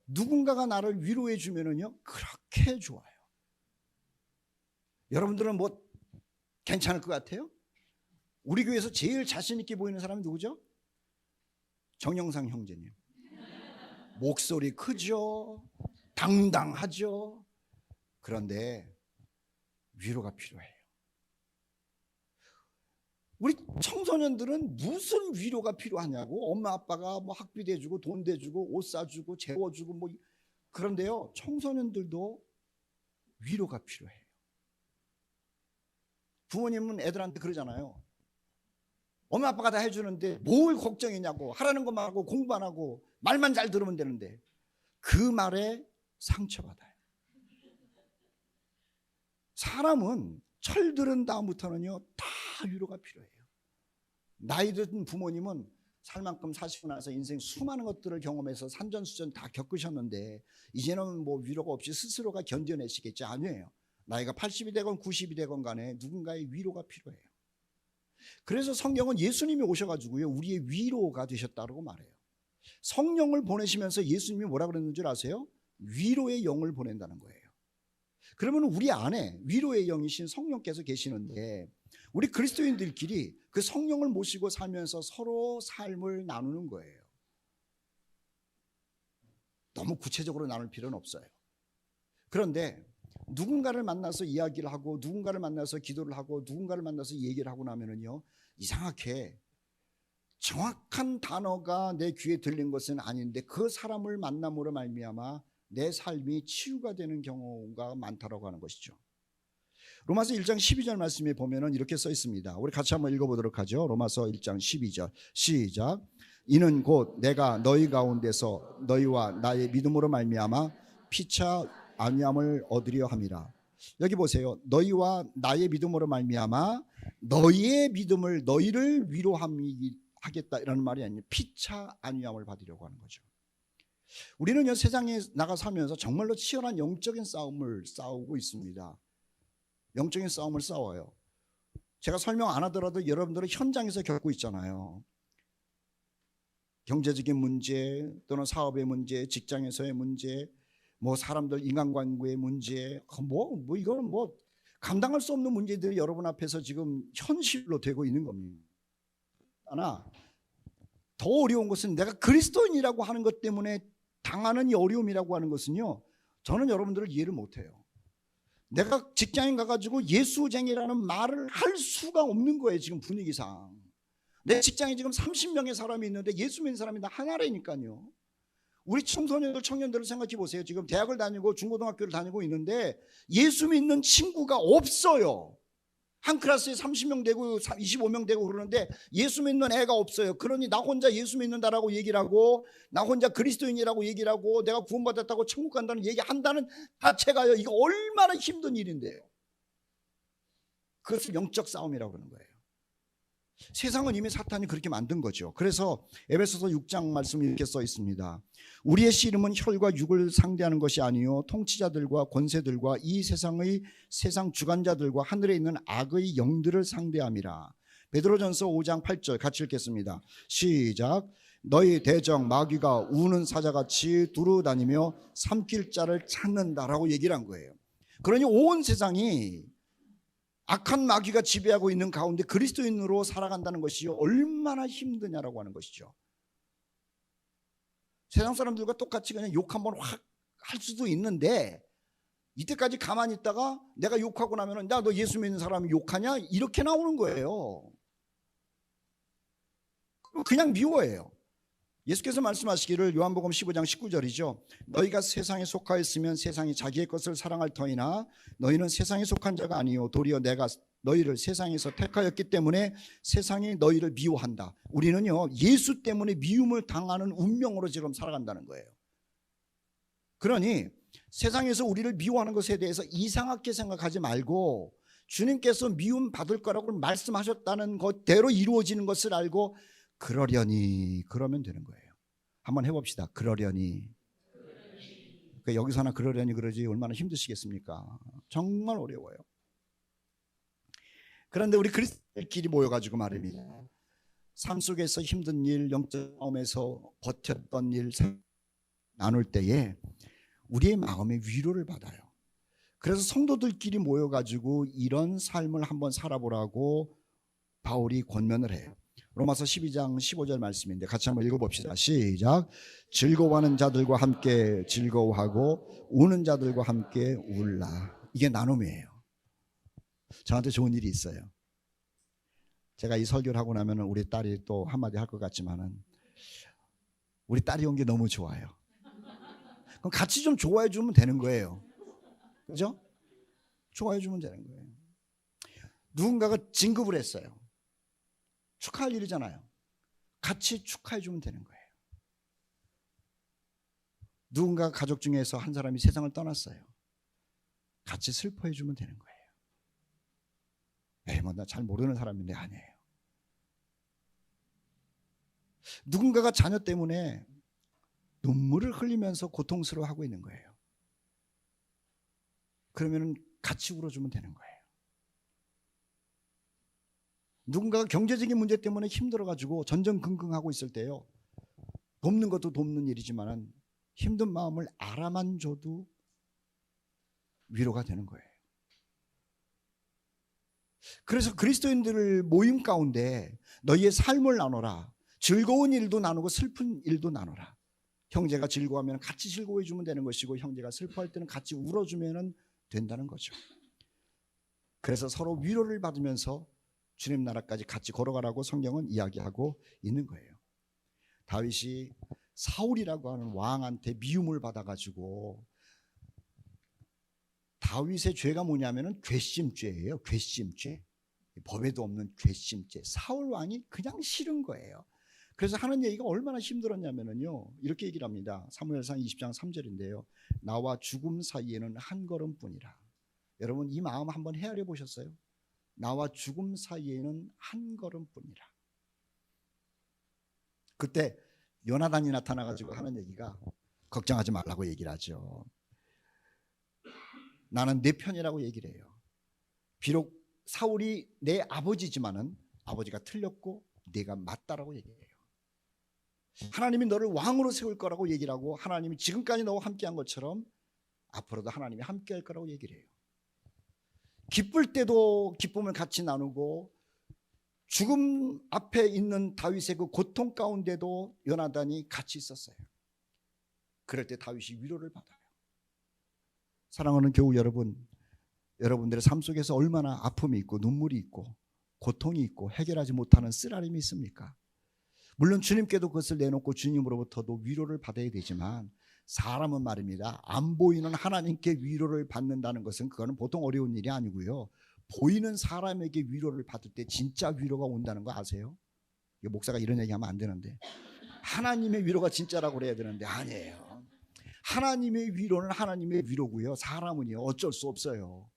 누군가가 나를 위로해 주면은요 그렇게 좋아요. 여러분들은 뭐 괜찮을 것 같아요? 우리 교회에서 제일 자신 있게 보이는 사람이 누구죠? 정영상 형제님. 목소리 크죠? 당당하죠? 그런데 위로가 필요해요. 우리 청소년들은 무슨 위로가 필요하냐고. 엄마 아빠가 뭐 학비 대주고 돈 대주고 옷 사주고 재워주고 뭐 그런데요 청소년들도 위로가 필요해요. 부모님은 애들한테 그러잖아요. 엄마 아빠가 다 해주는데 뭘 걱정이냐고. 하라는 것만 하고 공부 안 하고 말만 잘 들으면 되는데 그 말에 상처받아요. 사람은 철들은 다음부터는요 다 위로가 필요해요. 나이 든 부모님은 살 만큼 사시고 나서 인생 수많은 것들을 경험해서 산전수전 다 겪으셨는데 이제는 뭐 위로가 없이 스스로가 견뎌내시겠지? 아니에요. 나이가 80이 되건 90이 되건 간에 누군가의 위로가 필요해요. 그래서 성경은 예수님이 오셔가지고요 우리의 위로가 되셨다고 말해요. 성령을 보내시면서 예수님이 뭐라 그랬는 줄 아세요? 위로의 영을 보낸다는 거예요. 그러면 우리 안에 위로의 영이신 성령께서 계시는데 우리 그리스도인들끼리 그 성령을 모시고 살면서 서로 삶을 나누는 거예요. 너무 구체적으로 나눌 필요는 없어요. 그런데 누군가를 만나서 이야기를 하고 누군가를 만나서 기도를 하고 누군가를 만나서 얘기를 하고 나면은요 이상하게 정확한 단어가 내 귀에 들린 것은 아닌데 그 사람을 만남으로 말미암아 내 삶이 치유가 되는 경우가 많다라고 하는 것이죠. 로마서 1장 12절 말씀에 보면은 이렇게 써 있습니다. 우리 같이 한번 읽어보도록 하죠. 로마서 1장 12절 시작. 이는 곧 내가 너희 가운데서 너희와 나의 믿음으로 말미암아 피차 안위함을 얻으려 함이라. 여기 보세요. 너희와 나의 믿음으로 말미암아 너희의 믿음을 너희를 위로하겠다라는 말이 아니에요. 피차 안위함을 받으려고 하는 거죠. 우리는요, 세상에 나가 살면서 정말로 치열한 영적인 싸움을 싸우고 있습니다. 영적인 싸움을 싸워요. 제가 설명 안 하더라도 여러분들은 현장에서 겪고 있잖아요. 경제적인 문제 또는 사업의 문제, 직장에서의 문제, 뭐 사람들 인간관계의 문제, 이거는 뭐 감당할 수 없는 문제들이 여러분 앞에서 지금 현실로 되고 있는 겁니다. 하나 더 어려운 것은 내가 그리스도인이라고 하는 것 때문에 당하는 이 어려움이라고 하는 것은요, 저는 여러분들을 이해를 못해요. 내가 직장에 가가지고 예수쟁이라는 말을 할 수가 없는 거예요. 지금 분위기상 내 직장에 지금 30명의 사람이 있는데 예수 믿는 사람이 나 하나라니까요. 우리 청소년들 청년들을 생각해 보세요. 지금 대학을 다니고 중고등학교를 다니고 있는데 예수 믿는 친구가 없어요. 한 클래스에 30명 되고 25명 되고 그러는데 예수 믿는 애가 없어요. 그러니 나 혼자 예수 믿는다라고 얘기를 하고, 나 혼자 그리스도인이라고 얘기를 하고, 내가 구원받았다고 천국 간다는 얘기 한다는 자체가요, 이거 얼마나 힘든 일인데요. 그것을 영적 싸움이라고 하는 거예요. 세상은 이미 사탄이 그렇게 만든 거죠. 그래서 에베소서 6장 말씀이 이렇게 써 있습니다. 우리의 씨름은 혈과 육을 상대하는 것이 아니요 통치자들과 권세들과 이 세상의 세상 주관자들과 하늘에 있는 악의 영들을 상대함이라. 베드로전서 5장 8절 같이 읽겠습니다. 시작. 너희 대적 마귀가 우는 사자같이 두루다니며 삼킬 자를 찾는다라고 얘기를 한 거예요. 그러니 온 세상이 악한 마귀가 지배하고 있는 가운데 그리스도인으로 살아간다는 것이 얼마나 힘드냐라고 하는 것이죠. 세상 사람들과 똑같이 그냥 욕 한번 확 할 수도 있는데, 이때까지 가만히 있다가 내가 욕하고 나면 야, 너 예수 믿는 사람이 욕하냐? 이렇게 나오는 거예요. 그냥 미워해요. 예수께서 말씀하시기를 요한복음 15장 19절이죠. 너희가 세상에 속하였으면 세상이 자기의 것을 사랑할 터이나 너희는 세상에 속한 자가 아니요 도리어 내가 너희를 세상에서 택하였기 때문에 세상이 너희를 미워한다. 우리는요, 예수 때문에 미움을 당하는 운명으로 지금 살아간다는 거예요. 그러니 세상에서 우리를 미워하는 것에 대해서 이상하게 생각하지 말고, 주님께서 미움 받을 거라고 말씀하셨다는 것대로 이루어지는 것을 알고 그러려니, 그러면 되는 거예요. 한번 해봅시다. 그러려니. 그러니까 여기서나 그러려니 그러지 얼마나 힘드시겠습니까? 정말 어려워요. 그런데 우리 그리스도인끼리 모여가지고 말입니다. 삶 속에서 힘든 일, 영적 싸움에서 버텼던 일 나눌 때에 우리의 마음의 위로를 받아요. 그래서 성도들끼리 모여가지고 이런 삶을 한번 살아보라고 바울이 권면을 해요. 로마서 12장 15절 말씀인데 같이 한번 읽어봅시다. 시작. 즐거워하는 자들과 함께 즐거워하고 우는 자들과 함께 울라. 이게 나눔이에요. 저한테 좋은 일이 있어요. 제가 이 설교를 하고 나면 우리 딸이 또 한마디 할 것 같지만은, 우리 딸이 온 게 너무 좋아요. 그럼 같이 좀 좋아해 주면 되는 거예요. 그죠? 좋아해 주면 되는 거예요. 누군가가 진급을 했어요. 축하할 일이잖아요. 같이 축하해 주면 되는 거예요. 누군가 가족 중에서 한 사람이 세상을 떠났어요. 같이 슬퍼해 주면 되는 거예요. 에이, 뭐 나 잘 모르는 사람인데. 아니에요. 누군가가 자녀 때문에 눈물을 흘리면서 고통스러워하고 있는 거예요. 그러면 같이 울어주면 되는 거예요. 누군가가 경제적인 문제 때문에 힘들어가지고 전전긍긍하고 있을 때요, 돕는 것도 돕는 일이지만 힘든 마음을 알아만 줘도 위로가 되는 거예요. 그래서 그리스도인들 모임 가운데 너희의 삶을 나눠라. 즐거운 일도 나누고 슬픈 일도 나눠라. 형제가 즐거워하면 같이 즐거워해 주면 되는 것이고, 형제가 슬퍼할 때는 같이 울어주면 된다는 거죠. 그래서 서로 위로를 받으면서 주님 나라까지 같이 걸어가라고 성경은 이야기하고 있는 거예요. 다윗이 사울이라고 하는 왕한테 미움을 받아가지고, 다윗의 죄가 뭐냐면은 괘씸죄예요. 괘씸죄. 법에도 없는 괘씸죄. 사울 왕이 그냥 싫은 거예요. 그래서 하는 얘기가 얼마나 힘들었냐면요, 이렇게 얘기를 합니다. 사무엘상 20장 3절인데요. 나와 죽음 사이에는 한 걸음뿐이라. 여러분 이 마음 한번 헤아려 보셨어요? 나와 죽음 사이에는 한 걸음뿐이라. 그때 요나단이 나타나가지고 하는 얘기가 걱정하지 말라고 얘기를 하죠. 나는 내 편이라고 얘기를 해요. 비록 사울이 내 아버지지만은 아버지가 틀렸고 네가 맞다라고 얘기해요. 하나님이 너를 왕으로 세울 거라고 얘기를 하고 하나님이 지금까지 너와 함께한 것처럼 앞으로도 하나님이 함께할 거라고 얘기를 해요. 기쁠 때도 기쁨을 같이 나누고 죽음 앞에 있는 다윗의 그 고통 가운데도 요나단이 같이 있었어요. 그럴 때 다윗이 위로를 받아요. 사랑하는 교우 여러분, 여러분들의 삶 속에서 얼마나 아픔이 있고 눈물이 있고 고통이 있고 해결하지 못하는 쓰라림이 있습니까? 물론 주님께도 그것을 내놓고 주님으로부터도 위로를 받아야 되지만 사람은 말입니다, 안 보이는 하나님께 위로를 받는다는 것은 그거는 보통 어려운 일이 아니고요, 보이는 사람에게 위로를 받을 때 진짜 위로가 온다는 거 아세요? 목사가 이런 얘기하면 안 되는데, 하나님의 위로가 진짜라고 그래야 되는데 아니에요. 하나님의 위로는 하나님의 위로고요, 사람은요 어쩔 수 없어요.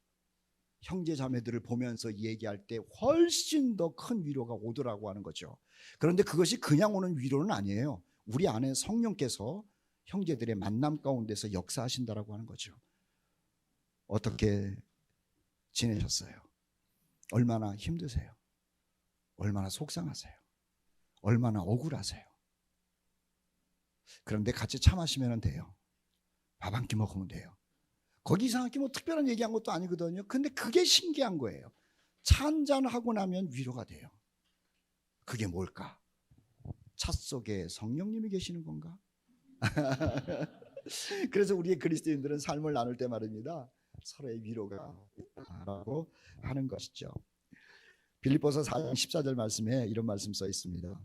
형제 자매들을 보면서 얘기할 때 훨씬 더 큰 위로가 오더라고 하는 거죠. 그런데 그것이 그냥 오는 위로는 아니에요. 우리 안에 성령께서 형제들의 만남 가운데서 역사하신다라고 하는 거죠. 어떻게 지내셨어요? 얼마나 힘드세요? 얼마나 속상하세요? 얼마나 억울하세요? 그런데 같이 참으시면 돼요. 밥 한 끼 먹으면 돼요. 거기 이상하게 뭐 특별한 얘기한 것도 아니거든요. 근데 그게 신기한 거예요. 차 한잔 하고 나면 위로가 돼요. 그게 뭘까? 차 속에 성령님이 계시는 건가? 그래서 우리의 그리스도인들은 삶을 나눌 때 말입니다, 서로의 위로가 있다라고 하는 것이죠. 빌립보서 4장 14절 말씀에 이런 말씀 써 있습니다.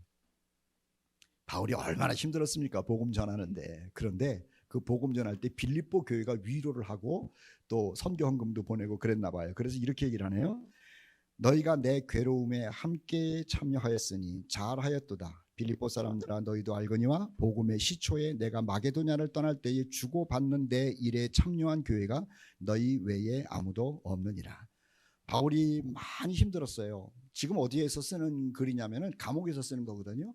바울이 얼마나 힘들었습니까? 복음 전하는데. 그런데 그 복음 전할 때 빌립보 교회가 위로를 하고 또 선교 헌금도 보내고 그랬나 봐요. 그래서 이렇게 얘기를 하네요. 너희가 내 괴로움에 함께 참여하였으니 잘하였도다. 빌립보 사람들아, 너희도 알거니와 복음의 시초에 내가 마게도냐를 떠날 때에 주고받는 내 일에 참여한 교회가 너희 외에 아무도 없느니라. 바울이 많이 힘들었어요. 지금 어디에서 쓰는 글이냐면은 감옥에서 쓰는 거거든요.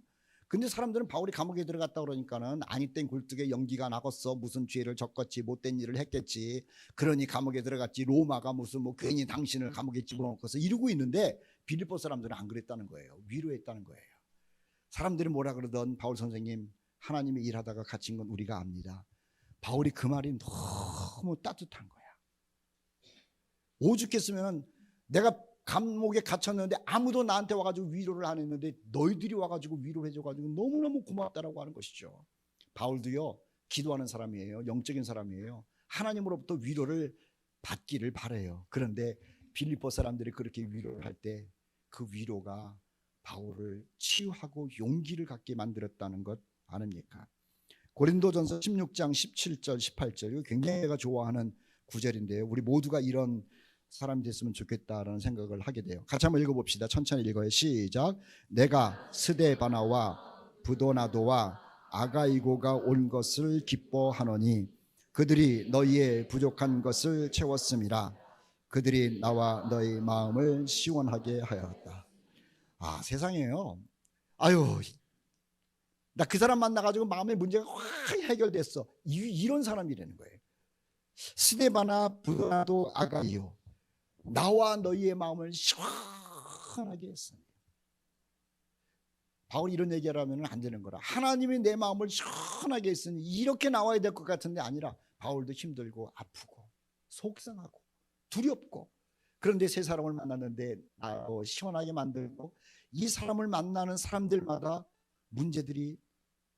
근데 사람들은 바울이 감옥에 들어갔다 그러니까는 아니 땐 굴뚝에 연기가 나겠어, 무슨 죄를 졌겠지, 못된 일을 했겠지, 그러니 감옥에 들어갔지, 로마가 무슨 뭐 괜히 당신을 감옥에 집어넣고서 이러고 있는데 빌립보 사람들은 안 그랬다는 거예요. 위로했다는 거예요. 사람들이 뭐라 그러던 바울 선생님, 하나님이 일하다가 갇힌 건 우리가 압니다. 바울이 그 말이 너무 따뜻한 거야. 오죽했으면 내가 감옥에 갇혔는데 아무도 나한테 와가지고 위로를 안 했는데 너희들이 와가지고 위로를 해줘가지고 너무너무 고맙다라고 하는 것이죠. 바울도요 기도하는 사람이에요. 영적인 사람이에요. 하나님으로부터 위로를 받기를 바라요. 그런데 빌립보 사람들이 그렇게 위로를 할 때 그 위로가 바울을 치유하고 용기를 갖게 만들었다는 것 아닙니까? 고린도전서 16장 17절 18절, 이거 굉장히 내가 좋아하는 구절인데요, 우리 모두가 이런 사람이 됐으면 좋겠다라는 생각을 하게 돼요. 같이 한번 읽어봅시다. 천천히 읽어요. 시작. 내가 스데바나와 부도나도와 아가이고가 온 것을 기뻐하노니 그들이 너희의 부족한 것을 채웠음이라. 그들이 나와 너희 마음을 시원하게 하였다. 아, 세상에요, 아유 나 그 사람 만나가지고 마음의 문제가 확 해결됐어, 이런 사람이라는 거예요. 스데바나 부도나도 아가이요, 나와 너희의 마음을 시원하게 했습니다. 바울이 이런 얘기를 하면 안 되는 거라. 하나님이 내 마음을 시원하게 했으니 이렇게 나와야 될 것 같은데 아니라 바울도 힘들고 아프고 속상하고 두렵고, 그런데 새 사람을 만났는데 시원하게 만들고, 이 사람을 만나는 사람들마다 문제들이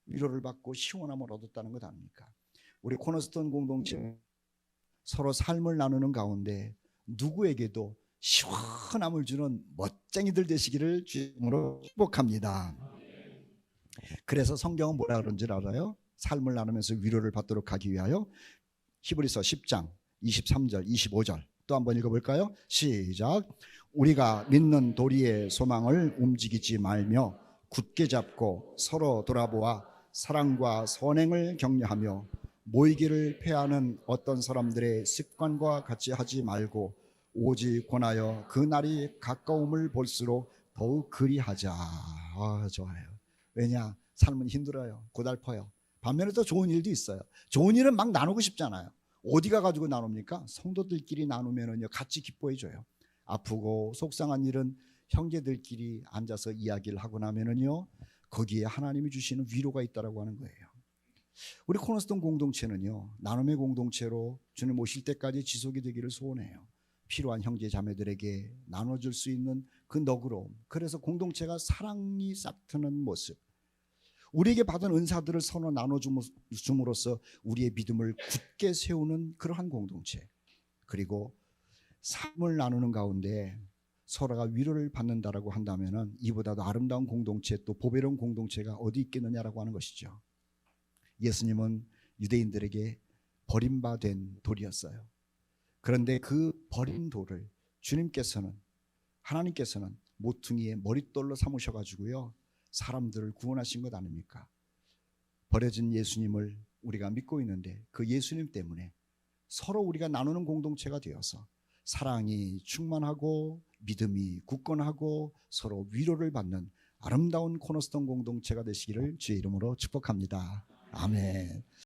위로를 받고 시원함을 얻었다는 것 아닙니까? 우리 코너스톤 공동체 서로 삶을 나누는 가운데 누구에게도 시원함을 주는 멋쟁이들 되시기를 주님으로 축복합니다. 그래서 성경은 뭐라 그런지 알아요? 삶을 나누면서 위로를 받도록 하기 위하여 히브리서 10장 23절 25절 또 한번 읽어볼까요? 시작. 우리가 믿는 도리의 소망을 움직이지 말며 굳게 잡고 서로 돌아보아 사랑과 선행을 격려하며 모이기를 패하는 어떤 사람들의 습관과 같이 하지 말고 오직 권하여 그 날이 가까움을 볼수록 더욱 그리하자. 좋아요. 왜냐? 삶은 힘들어요. 고달퍼요. 반면에 또 좋은 일도 있어요. 좋은 일은 막 나누고 싶잖아요. 어디가 가지고 나눕니까? 성도들끼리 나누면은요 같이 기뻐해 줘요. 아프고 속상한 일은 형제들끼리 앉아서 이야기를 하고 나면은요 거기에 하나님이 주시는 위로가 있다라고 하는 거예요. 우리 코너스톤 공동체는요 나눔의 공동체로 주님 오실 때까지 지속이 되기를 소원해요. 필요한 형제 자매들에게 나눠줄 수 있는 그 너그러움, 그래서 공동체가 사랑이 싹트는 모습, 우리에게 받은 은사들을 서로 나눠줌으로써 우리의 믿음을 굳게 세우는 그러한 공동체, 그리고 삶을 나누는 가운데 서로가 위로를 받는다라고 한다면 이보다도 아름다운 공동체, 또 보배로운 공동체가 어디 있겠느냐라고 하는 것이죠. 예수님은 유대인들에게 버림받은 돌이었어요. 그런데 그 버린 돌을 하나님께서는 모퉁이의 머릿돌로 삼으셔가지고요 사람들을 구원하신 것 아닙니까? 버려진 예수님을 우리가 믿고 있는데 그 예수님 때문에 서로 우리가 나누는 공동체가 되어서 사랑이 충만하고 믿음이 굳건하고 서로 위로를 받는 아름다운 코너스톤 공동체가 되시기를 주의 이름으로 축복합니다. 아멘.